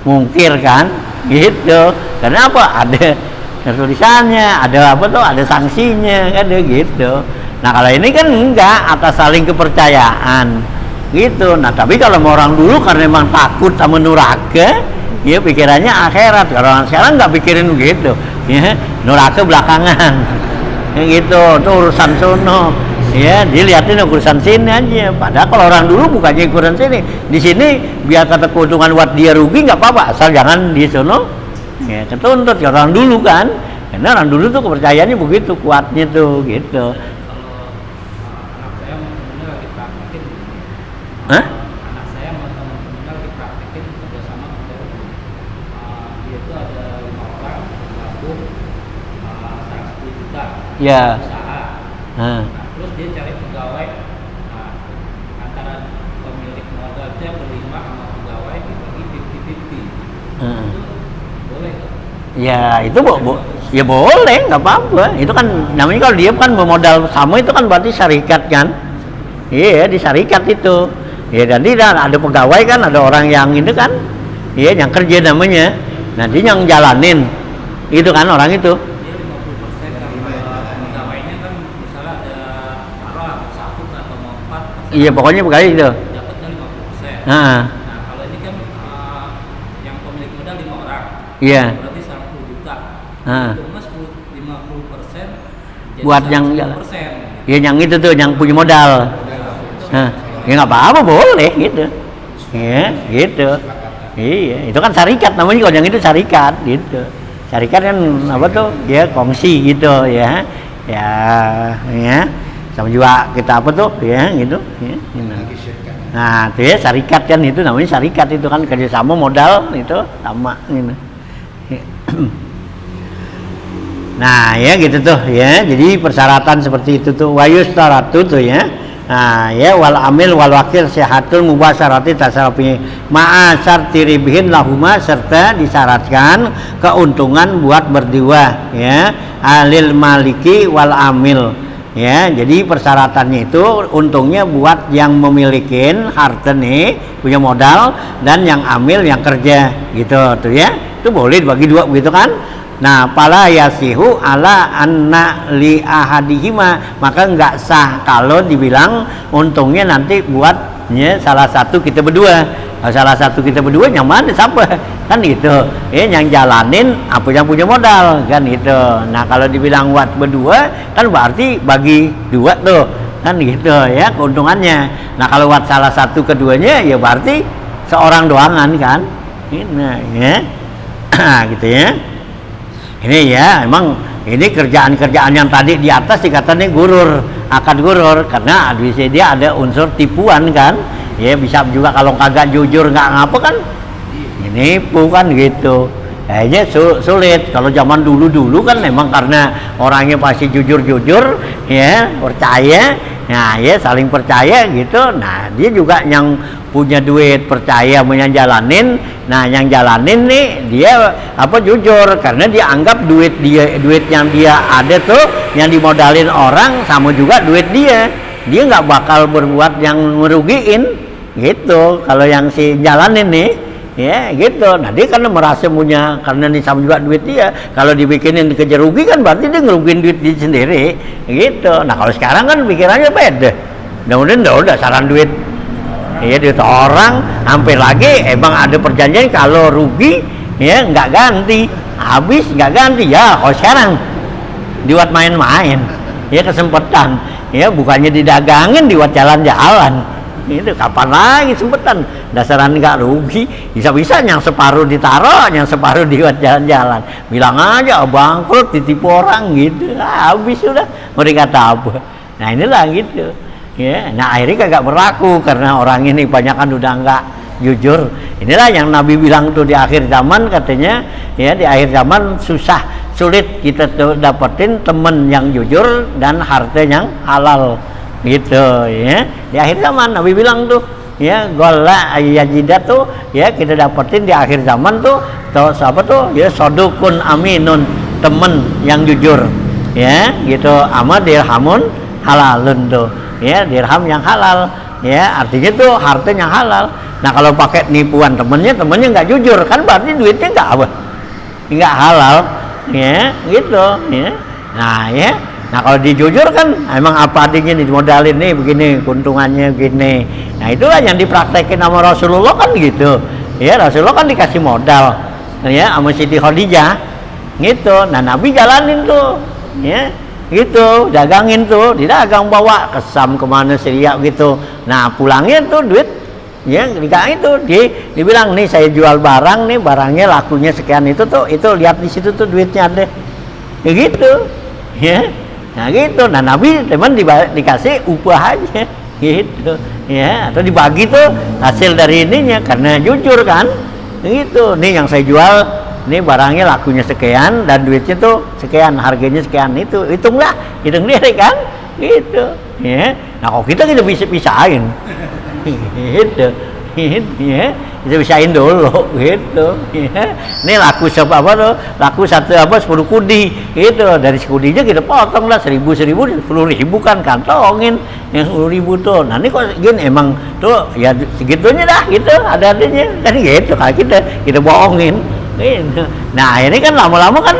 mungkir kan gitu, karena apa? Ada tulisannya, ada apa tuh, ada sanksinya, ada gitu. Nah kalau ini kan enggak, atas saling kepercayaan gitu. Nah tapi kalau orang dulu karena memang takut sama nuraka, ya pikirannya akhirat. Kalau orang sekarang nggak pikirin begitu, ya neraka belakangan, ya gitu, itu urusan sono, ya dilihatin urusan sini aja. Padahal kalau orang dulu bukannya urusan sini, di sini biar kata keuntungan buat dia rugi nggak apa-apa, asal jangan di sono, ya ketuntut. Orang dulu kan, karena orang dulu tuh kepercayaannya begitu kuatnya tuh, gitu. Anak saya temennya lagi praktekin. Hah? Anak saya sama temen-temennya lagi praktekin kerjasama dengan dia itu ada 5 orang gabung 110 juta Ya. usaha. Nah, terus dia cari pegawai. Nah, antara pemilik modal itu yang berlima sama pegawai dibagi 50-50. Itu boleh nggak? Ya itu ya boleh, nggak apa-apa. Itu kan namanya kalau dia kan memodal sama itu kan berarti syarikat kan. Iya di syarikat itu. Ya dan ada pegawai kan, ada orang yang ini kan, iya yang kerja namanya. Nanti yang jalanin itu kan orang itu. Dia 50% kan pegawainya kan misalnya ada taruh 1 atau 4%. Iya pokoknya begitu itu. Dapatnya 50%. Nah, Nah, kalau ini kan yang pemilik modal 5 orang. iya. Berarti 10 juta. Nah. Itu mas 50% jadi Buat yang 10%. ya yang itu tuh yang punya modal. Nah, ya nggak apa-apa boleh gitu. Ya, gitu. Iya, itu kan syarikat namanya, kalau yang itu syarikat gitu. Syarikat kan apa tuh? Ya kongsi gitu ya. Ya. Sama juga kita apa tuh? Ya gitu. Ya, gitu. Nah, itu ya syarikat kan, itu namanya syarikat, itu kan kerjasama modal itu sama gitu. Nah, ya gitu tuh ya. Jadi persyaratan seperti itu tuh wayustaratu tuh ya. Nah, ya wal amil wal wakil sehatul mubasyarati tasarrufi ma'a syarti ribihin lahuma, serta disyaratkan keuntungan buat berdua ya, alil maliki wal amil ya. Jadi persyaratannya itu untungnya buat yang memiliki harta nih, punya modal, dan yang amil yang kerja gitu tuh ya. Itu boleh bagi dua begitu kan. Nah, pala yasihu ala anna li ahadihima, maka enggak sah kalau dibilang untungnya nanti buat ya, salah satu kita berdua. Salah satu kita berdua yang mana siapa? Kan gitu. Yang jalanin apa yang punya modal kan gitu. Nah, kalau dibilang buat berdua kan berarti bagi dua tuh. Kan gitu ya keuntungannya. Nah, kalau buat salah satu keduanya ya berarti seorang doangan kan. Nah, ya. Gitu ya. Ini ya, emang ini kerjaan-kerjaan yang tadi di atas dikatakan gurur, akad gurur, karena dia ada unsur tipuan kan. Ya bisa juga kalau kagak jujur nggak ngapa kan, ini bukan gitu. Kayaknya sulit. Kalau zaman dulu kan memang karena orangnya pasti jujur-jujur, ya percaya, nah ya saling percaya gitu. Nah dia juga yang punya duit percaya menjalanin. Nah yang jalanin nih dia apa jujur, karena dia anggap duit yang dia ada tuh yang dimodalin orang sama juga duit dia nggak bakal berbuat yang merugiin gitu. Kalau yang si jalanin nih ya gitu, nah dia karena merasa punya, karena ini sama juga duit dia, kalau dibikinin dikejar rugi kan berarti dia ngerugiin duit dia sendiri gitu. Nah kalau sekarang kan pikirannya beda, udah saran duit ya, duit orang, hampir lagi emang ada perjanjian kalau rugi ya nggak ganti, habis nggak ganti ya. Kalau sekarang dibuat main-main ya, kesempatan ya, bukannya didagangin dibuat jalan-jalan. Itu kapan lagi sempetan, dasaran nggak rugi, bisa-bisa yang separuh ditaruh, yang separuh dibuat jalan-jalan. Bilang aja bangkrut, ditipu orang gitu, habis sudah, mau dikata apa. Nah inilah gitu ya. Nah akhirnya kagak berlaku karena orang ini banyakan udah nggak jujur. Inilah yang Nabi bilang tuh di akhir zaman, katanya ya di akhir zaman sulit kita tuh dapetin temen yang jujur dan harta yang halal gitu ya. Di akhir zaman Nabi bilang tuh ya, gola ayajidat tuh ya, kita dapetin di akhir zaman tuh siapa tuh ya, sodukun aminun, temen yang jujur ya gitu, ama dirhamun halalun tuh ya, dirham yang halal ya, artinya tuh harta yang halal. Nah kalau pakai nipuan temennya nggak jujur kan berarti duitnya nggak halal ya gitu ya. Nah ya, nah kalau dijujur kan emang apa adanya dimodalin nih begini, keuntungannya begini. Nah itulah yang dipraktekin sama Rasulullah kan gitu ya. Rasulullah kan dikasih modal ya sama Siti Khadijah gitu. Nah Nabi jalanin tuh ya gitu, dagangin tuh, didagang bawa ke Sam kemana Syria gitu. Nah pulangnya tuh duit ya dikasih itu, dibilang nih saya jual barang nih, barangnya lakunya sekian itu tuh, itu lihat di situ tuh duitnya ada ya gitu ya. Nah gitu, nah Nabi teman dikasih upah aja gitu ya, atau dibagi tuh hasil dari ininya karena jujur kan gitu. Nih yang saya jual, nih barangnya lakunya sekian dan duitnya tuh sekian, harganya sekian, itu hitung diri kan gitu ya. Nah kalau kita bisa pisahin gitu ya, kita pisahin dulu gitu ya. Ini laku apa tuh, laku satu apa 10 kudi gitu, dari sekudinya kita potong lah 1000 10.000 kan kantongin yang 10.000 tuh. Nah ini kok gini emang tuh ya segitunya dah gitu, ada artinya kan gitu. Kalau kita bohongin gitu. Nah ini kan lama-lama kan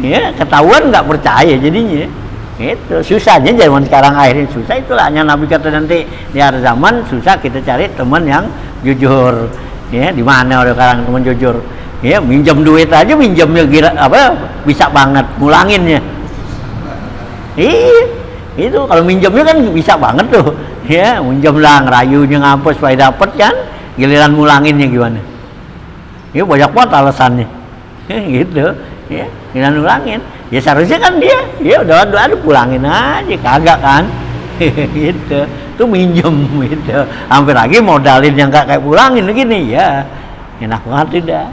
ya ketahuan nggak percaya jadinya Itu susahnya zaman sekarang akhirnya susah, itulah hanya Nabi kata nanti di akhir zaman susah kita cari teman yang jujur. Ya, di mana orang sekarang teman jujur? Ya, minjem duit aja minjemnya kira apa bisa banget ngulanginnya. Itu kalau minjemnya kan bisa banget tuh. Ya, minjem lah ngerayunya ngapa supaya dapat kan, giliran ngulanginnya gimana? Ya banyak banget alasannya. Gitu. Ya, giliran ngulangin. Ya seharusnya kan dia, ya udah pulangin aja, kagak kan? Gitu. Tuh minjem gitu. Hampir lagi modalin yang kayak pulangin begini ya. Enak banget udah.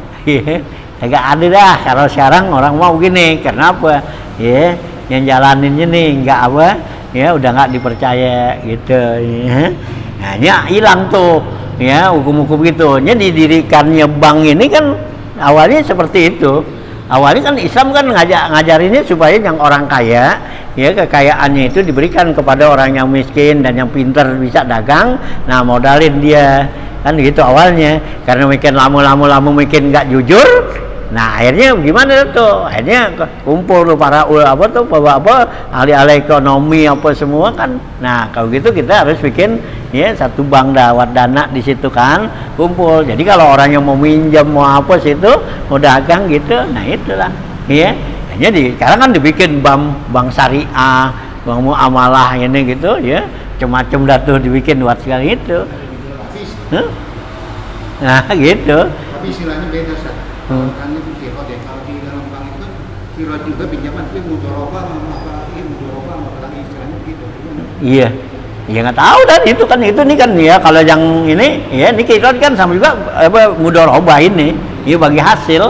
Kagak ada dah kalau sekarang orang mau gini. Kenapa? Ya, yang jalaninnya nih enggak apa? Ya udah nggak dipercaya gitu. Ya. Nah, hilang tuh. Ya, hukum-hukum gitu. Didirikannya bank ini kan awalnya seperti itu. Awalnya kan Islam kan ngajarinnya supaya yang orang kaya, ya kekayaannya itu diberikan kepada orang yang miskin dan yang pintar bisa dagang. Nah modalin dia kan gitu awalnya. Karena mungkin lama mungkin nggak jujur. Nah akhirnya gimana tuh? Akhirnya kumpul tuh para ahli-ahli ekonomi apa semua kan. Nah kalau gitu kita harus bikin ya satu bank dawat dana di situ kan kumpul. Jadi kalau orang yang mau minjam mau apa situ mau dagang gitu, nah itulah ya. Jadi sekarang kan dibikin bank syariah, bank muamalah ini gitu ya, macam-macam dah tuh dibikin buat sekali itu. Nah gitu. Tapi istilahnya beda Ustaz. Kan itu kirot ya, kalau di dalam bank itu kirot juga pinjaman itu mudoroba sama istilahnya begitu. Iya. Ya nggak tahu dan itu kan ini kan ya kalau yang ini ya ini kirot kan sama juga apa mudoroba ini ya bagi hasil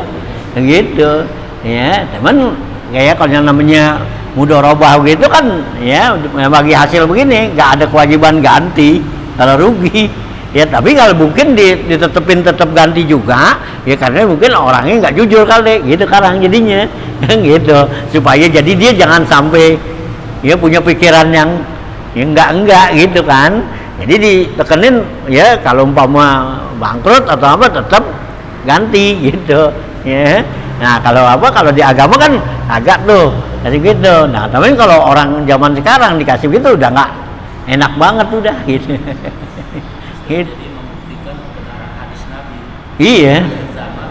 gitu ya teman kayak kalau yang namanya mudoroba gitu kan ya bagi hasil begini nggak ada kewajiban ganti kalau rugi. Ya tapi kalau mungkin tetap ganti juga ya karena mungkin orangnya nggak jujur kali gitu sekarang jadinya gitu supaya jadi dia jangan sampai ya punya pikiran yang enggak gitu kan. Jadi ditekenin ya kalau umpama bangkrut atau apa tetap ganti gitu ya. Nah kalau di agama kan agak tuh kasih gitu. Nah tapi kalau orang zaman sekarang dikasih gitu udah nggak enak banget udah gitu. Gitu. Jadi membuktikan kebenaran hadis Nabi. Iya. Zaman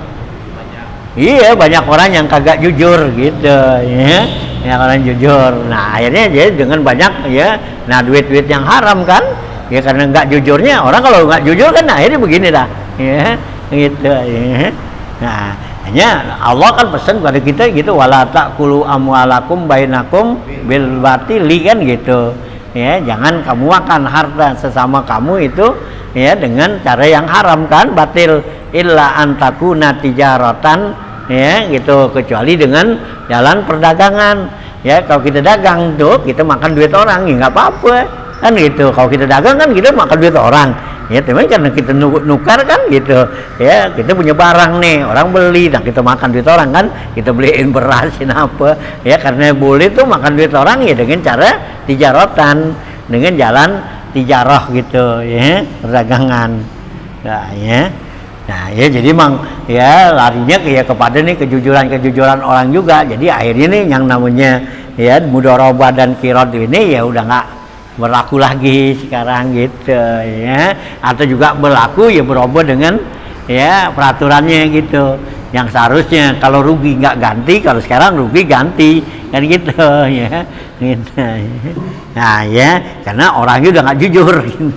banyak. Iya banyak orang yang kagak jujur gitu ya. Yang orang jujur. Nah akhirnya jadi dengan banyak ya. Nah duit-duit yang haram kan. Ya karena nggak jujurnya orang kalau nggak jujur kan akhirnya begini dah. Ya gitu ya. Nah hanya Allah kan pesan kepada kita gitu wala taqulu amwalakum bainakum bil batili kan gitu. Ya jangan kamu makan harta sesama kamu itu ya dengan cara yang haram kan batil illa antakuna tijaratan ya gitu kecuali dengan jalan perdagangan ya kalau kita dagang tuh kita makan duit orang ya nggak apa-apa kan gitu kalau kita dagang kan kita makan duit orang ya teman karena kita nukar kan gitu ya kita punya barang nih orang beli dan kita makan duit orang kan kita beliin berasin apa ya karena boleh tuh makan duit orang ya dengan cara tijaratan dengan jalan tijarah gitu ya perdagangan nah ya jadi mang ya larinya kepada nih kejujuran orang juga jadi akhirnya nih yang namanya ya mudharabah dan qirad ini ya udah nggak berlaku lagi sekarang gitu ya atau juga berlaku ya berubah dengan ya peraturannya gitu yang seharusnya kalau rugi nggak ganti kalau sekarang rugi ganti kan gitu ya gitu. Nah ya karena orangnya udah nggak jujur gitu.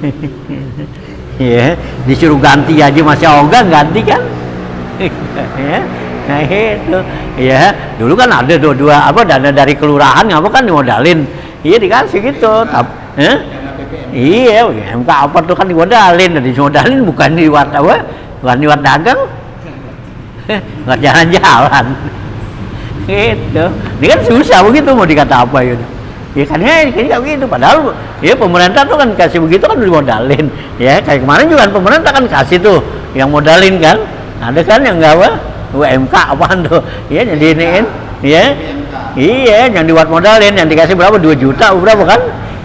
Ya disuruh ganti aja masih ogah ganti kan ya nah itu ya dulu kan ada dua dana dari kelurahan apa kan dimodalin iya dikasih gitu iya MK apa tuh kan dimodalin bukan bukan lewat dagang buat jalan-jalan gitu ini kan susah begitu mau dikata apa gitu ya kan ya kayak gitu padahal ya pemerintah tuh kan kasih begitu kan dimodalin ya kayak kemarin juga pemerintah kan kasih tuh yang modalin kan ada kan yang nggak UMK apaan tuh ya jadi iniin ya iya yang dibuat modalin yang dikasih berapa 2 juta berapa kan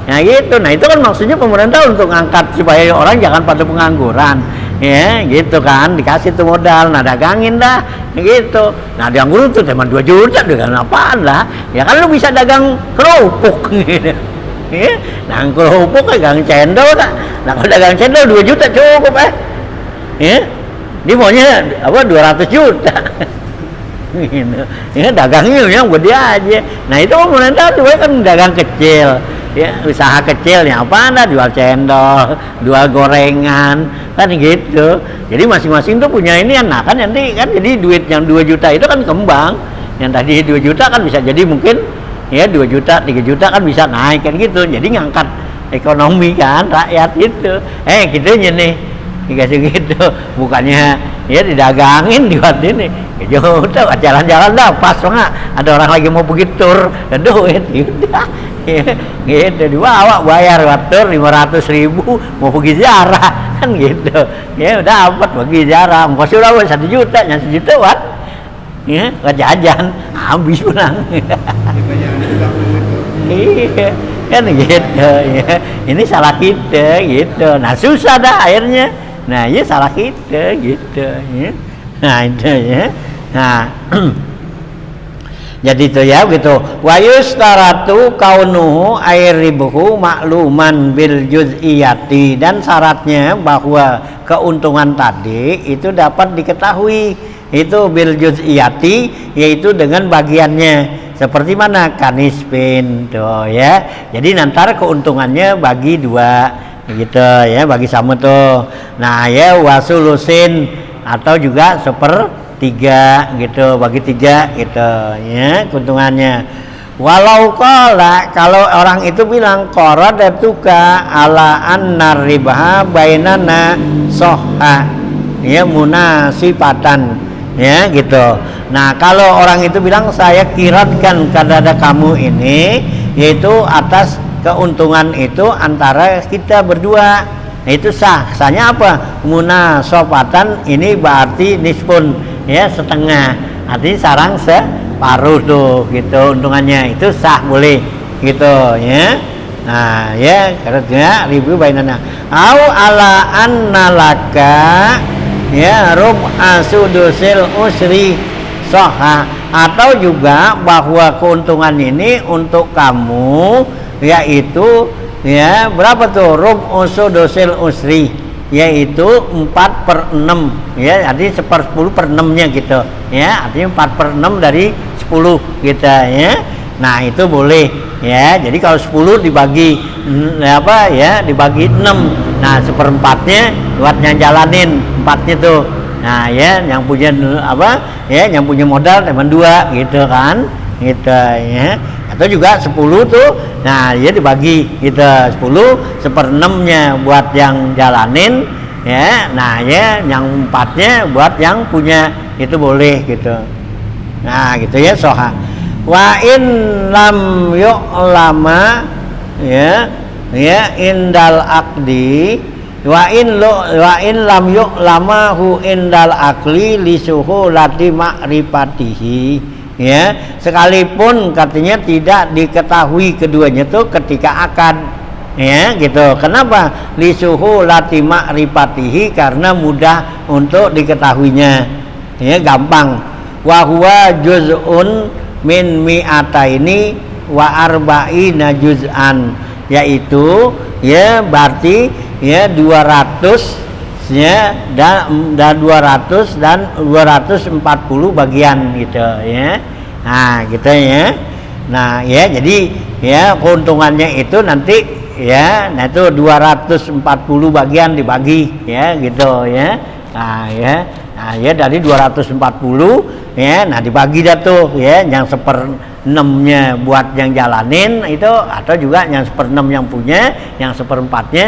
nah gitu nah itu kan maksudnya pemerintah untuk ngangkat supaya orang jangan pada pengangguran ya gitu kan, dikasih tuh modal, nah dagangin dah gitu. Nah yang guru tuh cuma 2 juta, dengan apaan lah, ya kan lu bisa dagang kerupuk gitu ya. Nah kerupuk dagang cendol tak, nah kalau dagang cendol 2 juta cukup ya, dia maunya apa 200 juta gitu. Ya dagangnya yang gede aja. Nah itu pemerintah tuh kan dagang kecil ya, usaha kecilnya apa anda jual cendol, jual gorengan kan gitu. Jadi masing-masing tuh punya ini nah kan nanti kan jadi duit yang 2 juta itu kan kembang, yang tadi 2 juta kan bisa jadi mungkin ya 2 juta 3 juta kan bisa naik kan gitu. Jadi ngangkat ekonomi kan rakyat itu gitu nih dikasih gitu, bukannya ya didagangin dibuat ini ya udah jalan-jalan dah pas nggak ada orang lagi mau pergi tur duit udah gitu dibawa bayar tur 500.000 mau pergi ziarah kan gitu ya udah dapat pergi ziarah ongkos sudah 1 juta yang 1 juta wat ya jajan habis pulang iya kan gitu ya, ini salah kita gitu. Nah susah dah akhirnya, nah ya salah kita gitu ya. Nah itu ya, nah jadi itu ya gitu. Wa yustaratu kaunuhu airibuhu makluman bil juz'iyati, dan syaratnya bahwa keuntungan tadi itu dapat diketahui itu bil juz'iyati, yaitu dengan bagiannya. Seperti mana kanisbin tuh ya. Jadi nanti keuntungannya bagi 2 gitu ya, bagi sama tuh. Nah ya wasulusin atau juga 1/3 gitu, bagi 3 gitu ya keuntungannya. Walau kalau orang itu bilang qaradatuka ala anna ribaha bainana soha ya munasifatan ya gitu. Nah kalau orang itu bilang saya kiratkan kepada kamu ini, yaitu atas keuntungan itu antara kita berdua, nah, itu sah. Sahnya apa? Munasofatan ini berarti nisfun ya, setengah, artinya sarang separuh tuh gitu untungannya, itu sah boleh gitu ya. Nah ya karena ribu bainana au ala annalaka ya rub asudusil usri soha, atau juga bahwa keuntungan ini untuk kamu yaitu ya berapa tuh rub usudusil usri, yaitu 4/6 ya, artinya 1/10/6 nya gitu ya, artinya 4/6 dari 10 gitu ya. Nah itu boleh ya. Jadi kalau 10 dibagi apa ya, dibagi 6, nah 1/4-nya buat yang jalanin 4-nya tuh. Nah ya yang punya apa ya, yang punya modal teman 2 gitu kan gitu ya. Atau juga 10 tuh, nah ya dibagi gitu, 10 1/6-nya buat yang jalanin ya. Nah ya yang 4-nya buat yang punya, itu boleh gitu. Nah gitu ya soha. Wa in lam yu'lama ya indal aqdi wa in lam yu'lama hu indal aqli lisuhu lati ma'rifatihi ya, sekalipun katanya tidak diketahui keduanya tuh ketika akad ya gitu. Kenapa? Lisuhu lati ma'rifatihi, karena mudah untuk diketahuinya ya, gampang. Wa huwa juz'un min mi'ataini wa arba'ina juz'an, yaitu ya berarti ya 200 ya dan 200 dan 240 bagian gitu ya. Nah gitu ya. Nah ya jadi ya keuntungannya itu nanti ya, nah itu 240 bagian dibagi ya gitu ya. Nah ya, nah ya dari 240 ya, nah dibagi dah tuh ya, yang 1/6-nya buat yang jalanin itu, atau juga yang 1/6 yang punya, yang 1/4-nya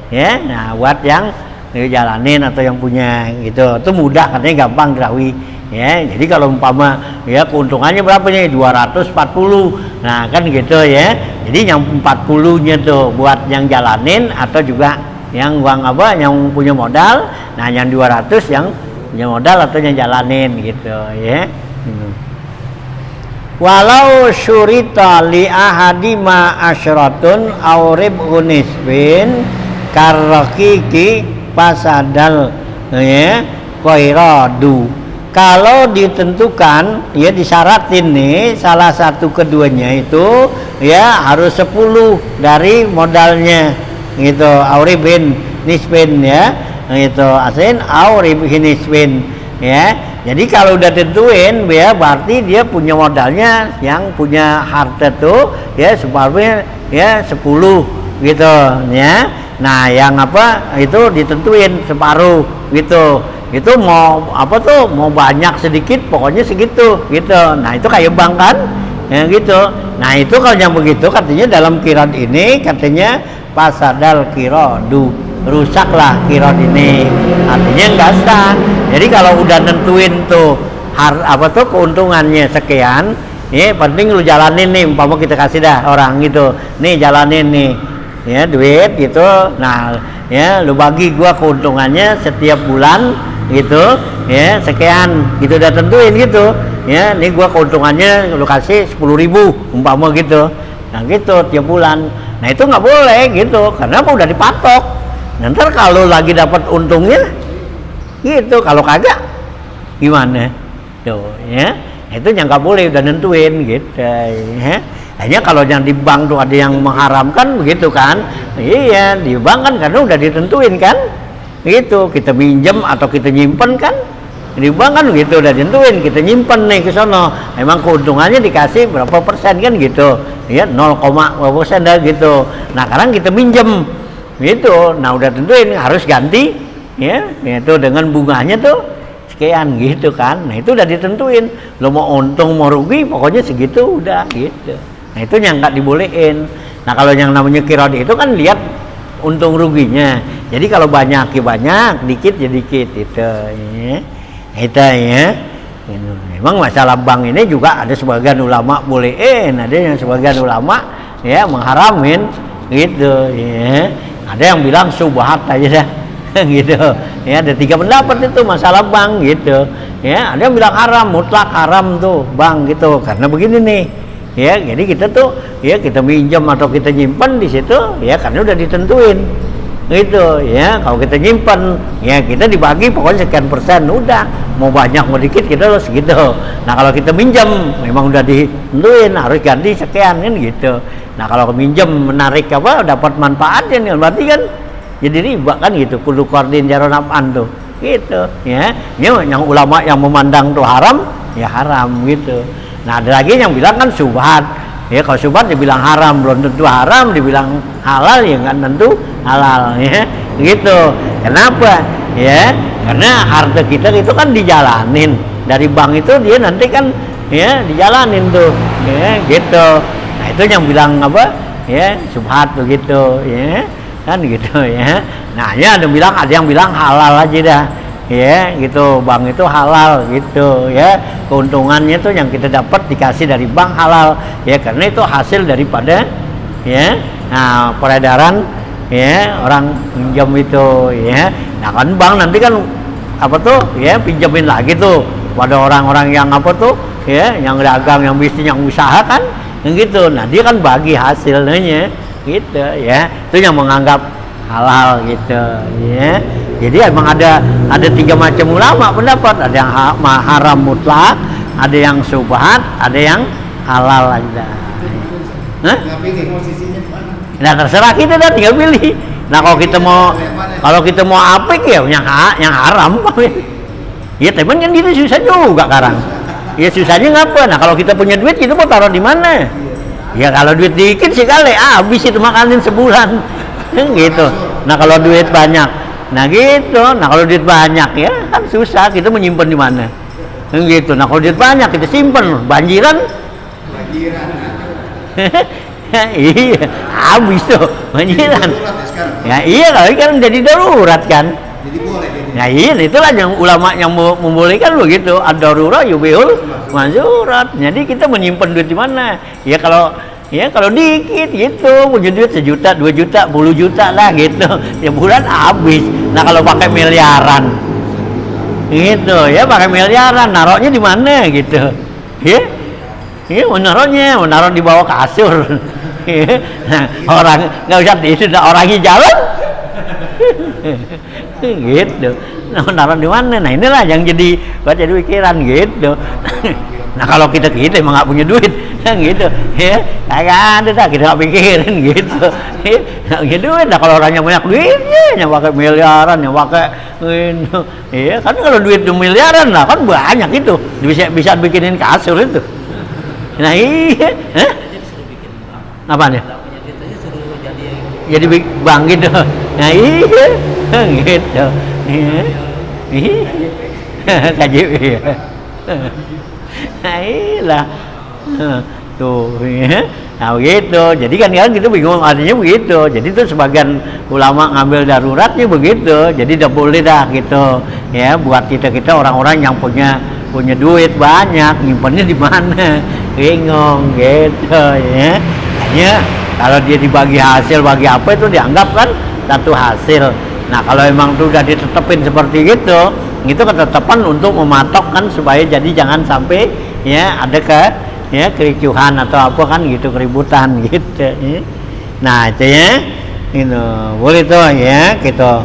ya, nah buat yang jalanin atau yang punya gitu. Itu mudah katanya, gampang diketahui ya. Jadi kalau umpama ya keuntungannya berapa nih, 240, nah kan gitu ya. Jadi yang 40-nya tuh buat yang jalanin atau juga yang uang apa, yang punya modal. Nah yang 200 yang punya modal atau yang jalanin gitu ya. Walau syurita li ahadima asyratun aw rib'un nisbin karraqiqi fasadal ya, qiradu. Kalau ditentukan ya disyaratin nih salah satu keduanya itu ya harus 10 dari modalnya gitu, auri bin nisbin ya gitu, asin auri bin nisbin ya. Jadi kalau udah tentuin ya berarti dia punya modalnya, yang punya harta tuh ya separuhnya ya 10 gitu ya. Nah yang apa itu ditentuin separuh gitu. Itu mau apa tuh, mau banyak sedikit pokoknya segitu gitu. Nah itu kayak bank kan ya gitu. Nah itu kalau yang begitu katanya dalam kirad ini katanya pasadal kiradu, rusaklah kirad ini, artinya enggak sah. Jadi kalau udah nentuin tuh apa tuh keuntungannya sekian, ya penting lu jalanin nih, umpama kita kasih dah orang gitu, nih jalanin nih ya duit gitu. Nah ya lu bagi gua keuntungannya setiap bulan gitu ya sekian gitu, udah tentuin gitu ya, nih gua keuntungannya lu kasih 10.000 umpama gitu. Nah gitu tiap bulan. Nah itu nggak boleh gitu, karena apa, udah dipatok. Nanti kalau lagi dapat untungnya gitu, kalau kagak gimana tuh ya. Itu yang nggak boleh, udah nentuin gitu ya. Hanya kalau yang di bank tuh ada yang mengharamkan begitu kan. Iya di bank kan karena udah ditentuin kan gitu, kita minjem atau kita nyimpen kan di bank kan gitu, udah ditentuin kita nyimpen nih ke sono, emang keuntungannya dikasih berapa persen kan gitu ya, 0,5% dah gitu. Nah sekarang kita minjem gitu, nah udah tentuin harus ganti ya itu dengan bunganya tuh sekian gitu kan. Nah itu udah ditentuin, lo mau untung mau rugi pokoknya segitu udah gitu. Nah itu yang nggak dibolehin. Nah kalau yang namanya kirad itu kan lihat untung ruginya. Jadi kalau banyak ya banyak, dikit ya dikit itu ya. Itu ya. Memang masalah bank ini juga ada sebagian ulama bolehin, ada yang sebagian ulama ya mengharamin gitu ya. Ada yang bilang subhat aja dah gitu. Ya ada 3 pendapat itu masalah bank gitu. Ya, ada yang bilang haram, mutlak haram tuh bank gitu. Karena begini nih. Ya, jadi kita tuh ya kita minjem atau kita nyimpan di situ ya karena udah ditentuin gitu ya. Kalau kita nyimpan ya kita dibagi pokoknya sekian persen, udah mau banyak mau dikit kita harus gitu. Nah kalau kita minjem memang udah ditentuin harus ganti sekian kan gitu. Nah kalau minjem menarik apa dapat manfaatnya nih berarti kan jadi riba kan gitu, kudu qardin jaron apaan tuh gitu ya. Yang ulama yang memandang tuh haram ya haram gitu. Nah ada lagi yang bilang kan subhat ya, kalau subhat dibilang haram belum tentu haram, dibilang halal ya nggak tentu halal ya gitu. Kenapa ya, karena harta kita itu kan dijalanin dari bank itu, dia nanti kan ya dijalanin tuh ya gitu. Nah itu yang bilang apa ya subhat begitu ya kan gitu ya. Nah ya ada yang bilang halal aja dah ya gitu, bank itu halal gitu ya, keuntungannya tuh yang kita dapat dikasih dari bank halal ya, karena itu hasil daripada ya nah peredaran ya orang pinjam itu ya. Nah kan bank nanti kan apa tuh ya pinjamin lagi tuh pada orang-orang yang apa tuh ya yang dagang, yang bisnis, yang usaha kan gitu. Nah dia kan bagi hasilnya gitu ya, itu yang menganggap halal gitu ya. Jadi emang ada 3 macam ulama pendapat, ada yang haram mutlak, ada yang subhat, ada yang halal aja. Nah terserah kita dah, tinggal pilih. Nah kalau kita mau apik ya yang haram ya, teman kan gitu susah juga sekarang ya, susahnya ngapa. Nah kalau kita punya duit kita mau taruh di mana ya, kalau duit dikit sih kali habis itu makanin sebulan gitu. Nah kalau duit banyak nah gitu, nah kalau duit banyak ya kan susah, kita menyimpan di mana gitu. Nah kalau duit banyak kita simpan, banjiran iya habis tuh banjiran ya. Iya kalau kan jadi darurat kan, ya iya itulah yang ulama yang membolehkan begitu, ad-darurah yubihul mahzurat. Jadi kita menyimpan duit di mana ya, kalau dikit gitu, punya duit 1 juta, 2 juta, 10 juta lah gitu ya bulan habis. Nah kalau pakai miliaran gitu ya, pakai miliaran naruhnya di mana gitu ya, menaruh di bawah kasur ya. Nah, orang nggak usah itu orangnya jalan gitu. Naruh di mana? Nah inilah yang jadi pikiran gitu. Nah kalau kita emang nggak punya duit, gitu, ya kagak ada dah kita nggak pikirin gitu, nggak punya duit. Nah kalau orangnya banyak duitnya, yang pakai miliaran, yang pakai, ya kan kalau duit miliaran lah kan banyak itu, bisa bikinin kasur itu. Nah iya, apa nih? Jadi bank gitu. Nah iya, gitu, KJP. Nah iyalah tuh ya. Nah begitu, jadi kan gitu bingung artinya begitu. Jadi tuh sebagian ulama ngambil daruratnya begitu, jadi udah boleh dah gitu ya buat kita orang-orang yang punya duit banyak, nyimpennya di mana bingung gitu ya. Hanya kalau dia dibagi hasil bagi apa itu dianggap kan satu hasil. Nah kalau emang tuh udah ditetepin seperti itu ketetapan untuk mematok kan supaya jadi jangan sampai ya ada kericuhan atau apa kan gitu, keributan gitu ya. Nah itu ya itu boleh tuh ya gitu.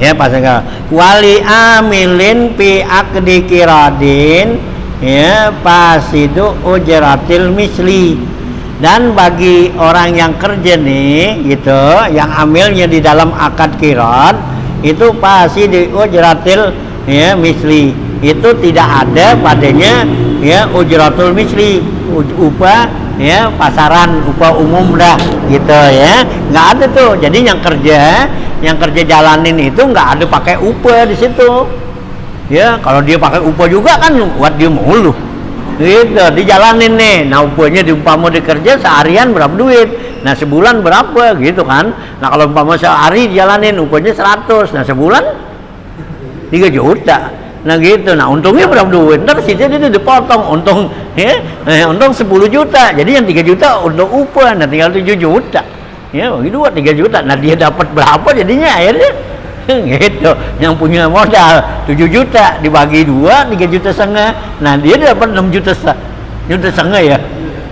ya pasal wali amilin pi akdi kiradin ya pasidu ujratil misli. Dan bagi orang yang kerja nih gitu, yang amilnya di dalam akad kirad itu pasti di ujratil ya misli, itu tidak ada padanya ya ujratul misli, upah ya pasaran, upah umum dah gitu ya, nggak ada tuh. Jadi yang kerja jalanin itu nggak ada pakai upah di situ ya. Kalau dia pakai upah juga kan buat dia mulu gitu, dijalanin nih. Nah upahnya diumpama dikerja seharian berapa duit, nah sebulan berapa gitu kan. Nah kalau umpama sehari dijalanin upahnya 100, nah sebulan 3 juta. Nah gitu, nah untungnya berapa duit, ntar situ dia dipotong untung ya, untung 10 juta, jadi yang 3 juta untuk upah, nah tinggal 7 juta ya bagi 2 3 juta. Nah dia dapat berapa jadinya akhirnya gitu, yang punya modal 7 juta dibagi 2 3 juta setengah, nah dia dapat 6 juta setengah ya.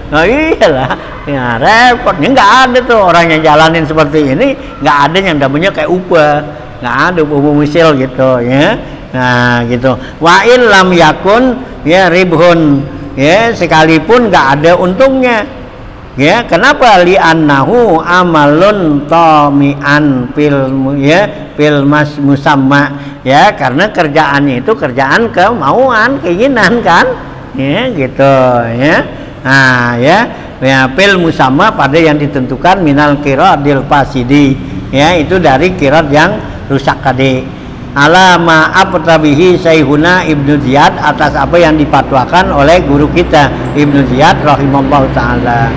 Nah iyalah ya repotnya, nggak ada tuh orang yang jalanin seperti ini, nggak ada yang namanya kayak upah, nggak ada upah misil gitu ya. Nah gitu, wa in lam yakun ya ribhun ya, sekalipun nggak ada untungnya ya. Kenapa? Li'annahu amalun tami'an fil musamma ya, karena kerjaannya itu kerjaan kemauan, keinginan kan ya gitu ya. Nah ya fil musamma pada yang ditentukan minal qiradil fasidi ya, itu dari qirad yang rusak tadi. Alama aptabihi Syaihuna Ibnu Ziyad, atas apa yang dipatwakan oleh guru kita Ibnu Ziyad rahimahullah taala.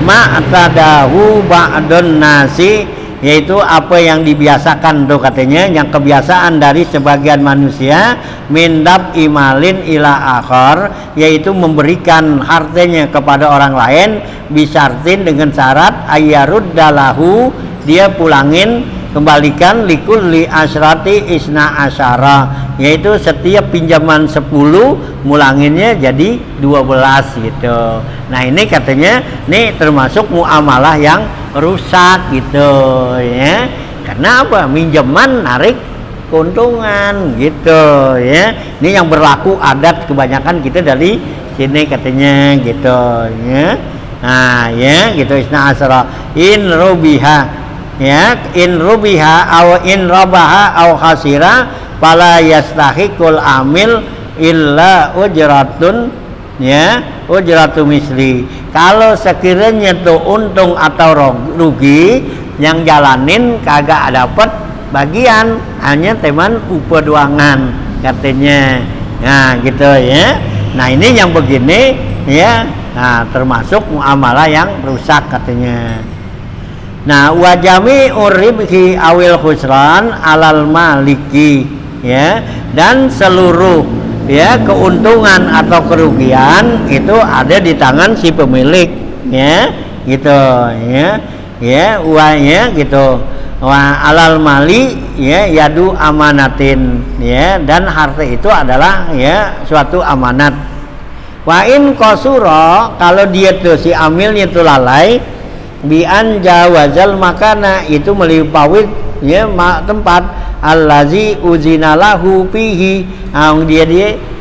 Ma'tadahu ba'dun nasi, yaitu apa yang dibiasakan tuh katanya, yang kebiasaan dari sebagian manusia, mindab imalin ila akhar, yaitu memberikan hartanya kepada orang lain, bisartin dengan syarat ayyaruddalahu, dia pulangin kembalikan likulli asrati isna asyara, yaitu setiap pinjaman 10 mulanginnya jadi 12 gitu. Nah ini katanya nih termasuk muamalah yang rusak gitu ya. Karena apa? Minjaman narik keuntungan gitu ya. Ini yang berlaku adat kebanyakan kita dari sini katanya gitu ya. Nah ya gitu, isna asyara in rubiha ya, in rubiha aw in rabaha aw khasira fala yastahiqul amil illa ujratun ya, ujratu misli. Kalau sekiranya tuh untung atau rugi, yang jalanin kagak dapat bagian, hanya teman upah doangan katanya. Nah gitu ya. Nah ini yang begini ya, nah termasuk muamalah yang rusak katanya. Nah wajami uribhi awil khusran alal maliki ya, dan seluruh ya keuntungan atau kerugian itu ada di tangan si pemilik ya gitu ya ya gitu. Wa alal mali ya yadu amanatin ya, dan harta itu adalah ya suatu amanat. Wa in qasura, kalau dia tuh si amilnya itu lalai Bi'an jawazal makana itu melimpahi ya tempat allazi uzinalahu fihi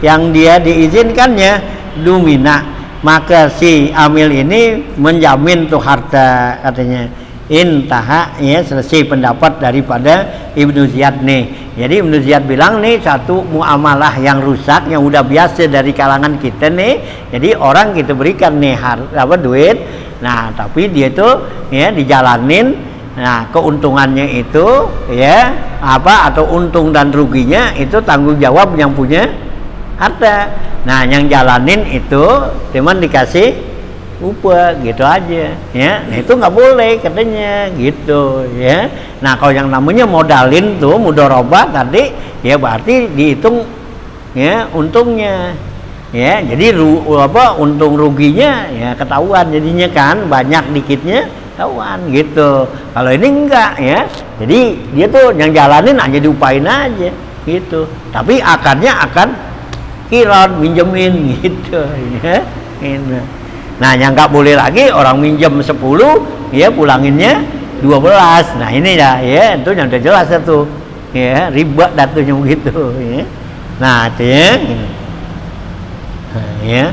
yang dia diizinkannya dumina, maka si amil ini menjamin tuh harta katanya. Intaha ya, selesai pendapat daripada Ibnu Ziyad nih. Jadi Ibnu Ziyad bilang nih satu muamalah yang rusak yang udah biasa dari kalangan kita nih. Jadi orang kita berikan nih duit. Nah, tapi dia tuh ya dijalanin. Nah, keuntungannya itu ya atau untung dan ruginya itu tanggung jawab yang punya harta. Nah, yang jalanin itu cuman dikasih upah gitu aja ya. Nah, itu nggak boleh katanya gitu ya. Nah, kalau yang namanya modalin tuh mudharabah tadi ya berarti dihitung ya untungnya ya. Jadi untung ruginya ya ketahuan jadinya kan, banyak dikitnya ketahuan gitu. Kalau ini enggak ya. Jadi dia tuh yang jalanin aja diupain aja gitu. Tapi akarnya akan kiron minjemin gitu ya. Ini. Nah, yang nggak boleh lagi orang minjem 10 ya pulanginnya 12. Nah, ini ya itu yang udah jelas itu ya, riba datunya begitu ya. Nah, itu ya. Nah, ya.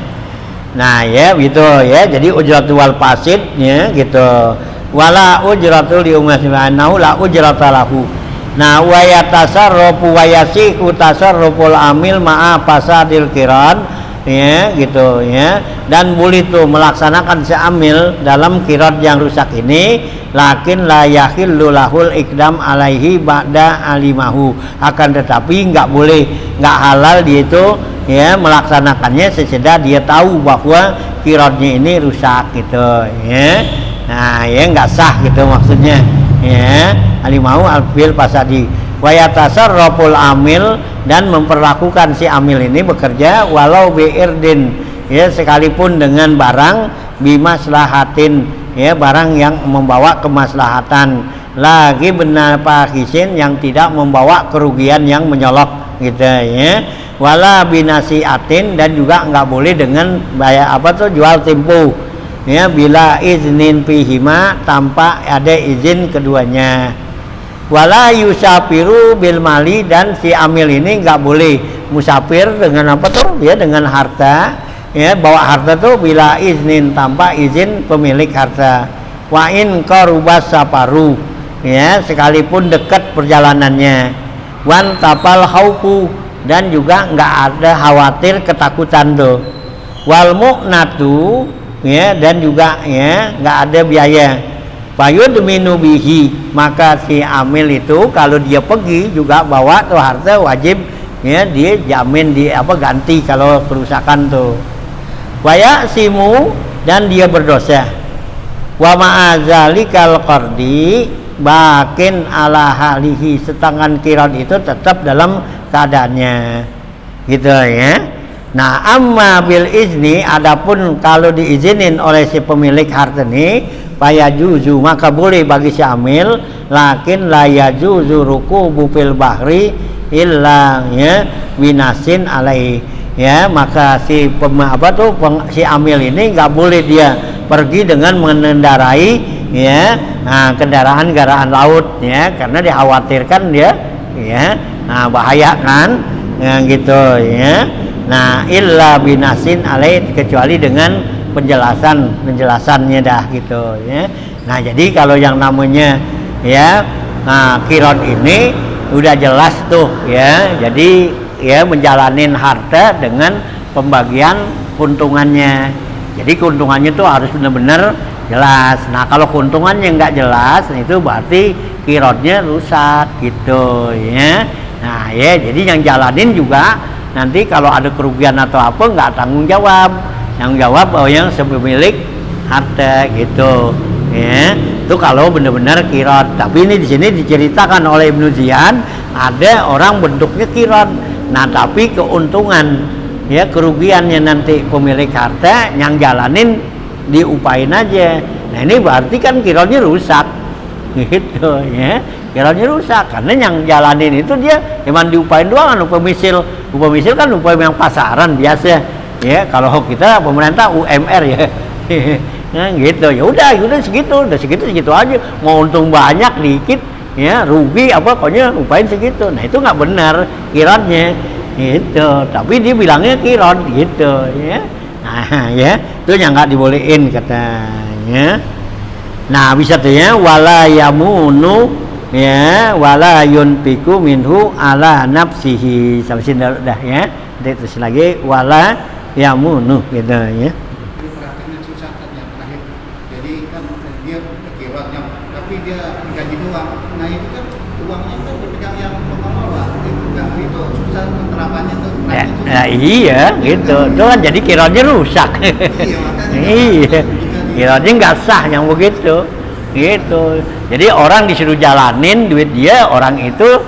Nah, ya gitu ya. Jadi ujratul wal fasid ya gitu. Wala ujratul li ummahu la ujratalahu. Nah, wa yatasarrafu wa yasihu tasarruful amil ma'a fasadil kiran ya gitu ya, dan boleh tuh melaksanakan seamil dalam kirat yang rusak ini, lakin la yahillu lahul ikdam alaihi ba'da alimahu, akan tetapi nggak boleh, nggak halal dia itu ya melaksanakannya sesudah dia tahu bahwa kiratnya ini rusak gitu ya. Nah, ya nggak sah gitu maksudnya ya, alimahu alfil pasadi wa yatasarraful amil, dan memperlakukan si amil ini bekerja walau bi'irdin ya, sekalipun dengan barang bimaslahatin ya, barang yang membawa kemaslahatan, lagi benar fahisin yang tidak membawa kerugian yang menyolok gitu ya, wala binasiatin, dan juga nggak boleh dengan bayar jual tempo ya, bila iznin pihima, tanpa ada izin keduanya. Wala yusafiru bil mali, dan si amil ini nggak boleh musafir dengan ya, dengan harta ya, bawa harta tuh bila iznin, tanpa izin pemilik harta. Wa in qarubas safaru ya, sekalipun dekat perjalanannya. Wan tapal khaufu, dan juga nggak ada khawatir ketakutan tuh. Wal mu'natu ya, dan juga ya nggak ada biaya. Fayudminu bihi, maka si amil itu kalau dia pergi juga bawa tuh harta, wajib ya dia jamin ganti kalau kerusakan tuh. Waya simu, dan dia berdosa. Wa ma'azalikal qardi bakin ala halihi, setengah kiran itu tetap dalam keadaannya gitu ya. Nah, amma bil izni, adapun kalau diizinin oleh si pemilik harta ini, fayajuzu, maka boleh bagi si amil, lakin la yajuzu rukubu fil bahri illa ya winasin alai ya, maka si si amil ini nggak boleh dia pergi dengan mengendarai ya kendaraan laut ya, karena dikhawatirkan dia ya bahaya kan ya, gitu ya. Nah, illa binasin alai, kecuali dengan penjelasannya dah gitu ya. Nah, jadi kalau yang namanya ya kiron ini udah jelas tuh ya, jadi ya menjalanin harta dengan pembagian keuntungannya. Jadi keuntungannya tuh harus benar-benar jelas. Nah, kalau keuntungannya nggak jelas, itu berarti kironnya rusak gitu ya. Nah, ya jadi yang jalanin juga nanti kalau ada kerugian atau apa nggak tanggung jawab, yang jawab yang sepemilik harta gitu ya. Itu kalau benar-benar kirat. Tapi ini di sini diceritakan oleh Ibnu Ziyad, ada orang bentuknya kirat, nah tapi keuntungan ya kerugiannya nanti pemilik harta, yang jalanin diupain aja. Nah, ini berarti kan kiratnya rusak gitu ya, kiratnya rusak karena yang jalanin itu dia cuma diupain doang. Upah misil kan upah yang pasaran biasa ya, kalau kita pemerintah UMR ya Nah, gitu. Ya udah segitu aja. Mau untung banyak dikit, ya rugi apa pokoknya upain segitu. Nah itu nggak benar kirannya, gitu. Tapi dia bilangnya kiron, gitu, ya. Nah, ya itu yang nggak dibolehin katanya. Nah bisa tuh ya, wala yamunu ya wala yunfiku minhu ala nafsihi. Sampai sini dah ya. Terus lagi wala yamunu gitu ya. Itu prakteknya susah kan yang terakhir. Jadi kan dia kirotnya, tapi dia gaji doang. Nah itu kan uangnya kan dipegang yang pengelola. Itu susah penerapannya tuh. Ya, iya gitu. Itu kan jadi kirotnya rusak. Iya makanya. Iya. Kirotnya nggak sah yang begitu. Gitu. Jadi orang disuruh jalanin duit dia, orang itu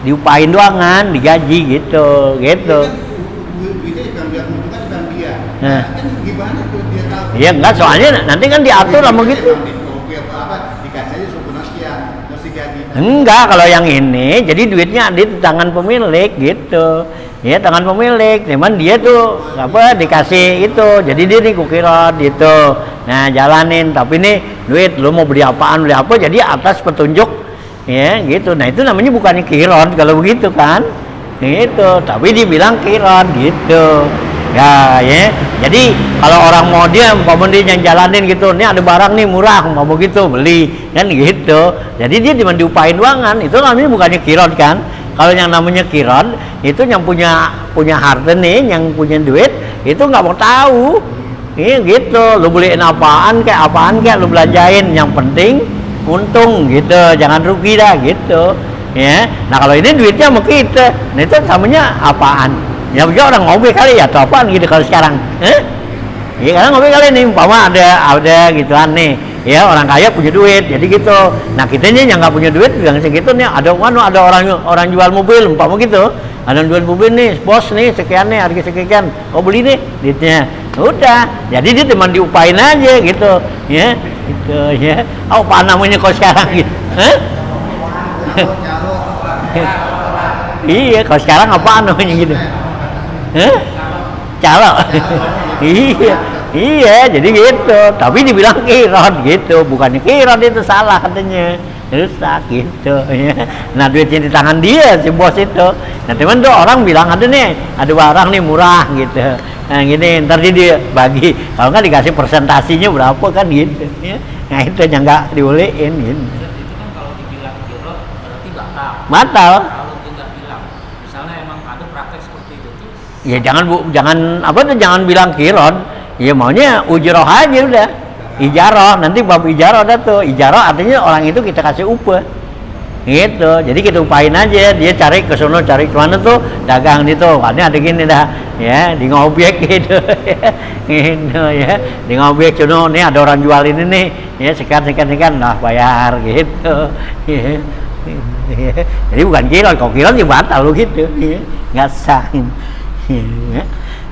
diupain doangan, digaji gitu. Gitu. Duitnya juga biar menguntungkan bukan dia. Nah. Kan gimana tuh dia tahu? Iya enggak, soalnya nanti kan diatur sama gitu. Dikasih aja sebulan sekian, mesti gaji. Enggak, kalau yang ini jadi duitnya ada di tangan pemilik gitu. Ya tangan pemilik, cuman dia tuh apa dikasih itu, jadi dia nih kukirot gitu. Nah jalanin, tapi nih duit lu mau beli apaan, jadi atas petunjuk ya gitu. Nah itu namanya bukannya kirot kalau begitu kan, gitu. Tapi dibilang kirot gitu. Ya, ya. Jadi kalau orang mau dia yang jalanin gitu, nih ada barang nih murah, mau begitu beli kan gitu. Jadi dia cuma diupain doangan, itu namanya bukannya kirot kan. Kalau yang namanya kirot itu yang punya harta nih, yang punya duit itu nggak mau tahu, gitu. Lu beliin apaan kayak lu belanjain, yang penting untung gitu, jangan rugi dah gitu. Ya, nah kalau ini duitnya sama kita, nah itu namanya apaan? Ya juga orang ngopi kali ya, atau apaan gitu kalau sekarang? Iya karena ngopi kali nih, umpama ada gituan nih. Ya orang kaya punya duit, jadi gitu. Nah kita nih yang nggak punya duit, yang segitu nih ada orang jual mobil, umpama gitu. Ada jual mobil nih, bos nih sekian nih harga sekian, oh beli nih duitnya. Udah, jadi dia cuma diupain aja gitu, ya, gitu ya. Oh apa namanya kau sekarang gitu? Iya, kalau sekarang apaan namanya gitu? Calo. Iya, jadi gitu. Tapi dibilang kirot gitu, bukannya kirot itu salah katanya. Rusak gitu ya. Nah duitnya di tangan dia si bos itu. Nah teman tuh orang bilang ada barang nih murah gitu. Nah gini, ntar dia bagi. Kalau nggak dikasih persentasinya berapa kan gitu. Ya. Nah itu yang nggak dibolehin gitu. Itu kan kalau dibilang kirot berarti batal. Batal. Kalau tidak bilang, misalnya emang ada praktek seperti itu tuh. Ya jangan bilang kirot. Ya maunya ujroh aja udah. Ijaroh, nanti bab ijaroh dah tuh. Ijaroh artinya orang itu kita kasih upah. Gitu. Jadi kita upain aja, dia cari ke sono, cari ke mana tuh, dagang di tuh. Ini ada gini dah. Ya, di ngobek gitu. Gitu ya. Di ngobek sono nih ada orang jual ini nih. Ya, sekian lah bayar gitu. Ya. Jadi bukan kirot, kalau kirot ya batal lu gitu. Ya. Enggak sah. Ya.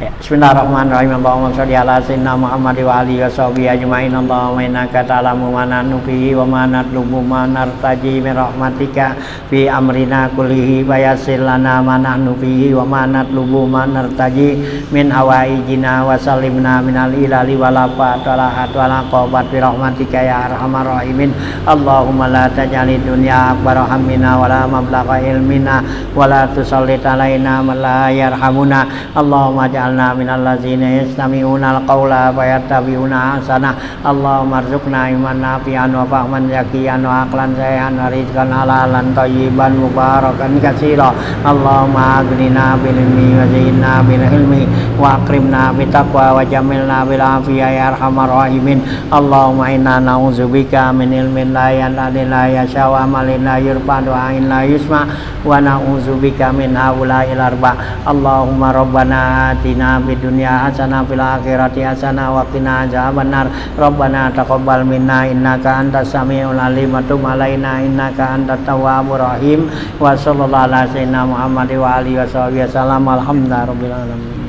Bismillahirrahmanirrahim. Allahumma sholli ala sayyidina Muhammad wa alihi washabihi ajmain. Allahumma innaka ta'lamu ma nufihi wa ma natlubu ma nartaji min rahmatika fi amrina kullihi wa yassir lana ma nufihi wa ma natlubu ma nartaji min hawaijina wa sallimna minal ilali wal afat wal ahad wal aqabat bi rahmatika ya arhamar rahimin. Allahumma la taj'alid dunya akbar hammina wa la mablagha ilmina wa la tusallit alaina man la yarhamuna. Allahumma minal ladzina yastami'una al-qawla fayattabi'una ahsana. Allahumma arzuqna ilman nafi'an wa fahman zakiyan wa aqlan sahihan wa rizqan halalan thayyiban mubarakan katsira. Allahumma aghnina bil ilmi wa zayyinna bil hilmi wa akrimna bit taqwa wa jamilna bil afiyah ya arhamar rahimin. Allahumma inna na'udzubika min ilmin la yanfa'u la yasha wa amalin la yurfa wa ain la yusma wa na'udzubika min haula'il arba'. Allahumma rabbana atina fid dunya hasanah fil akhirati hasanah wa qina adzabannar. Rabbana taqabbal minna innaka antas samiul alim wa tub alaina innaka antat tawwabur rahim. Wa sallallahu ala sayyidina Muhammad wa alihi wasallam. Alhamdulillahirabbil alamin.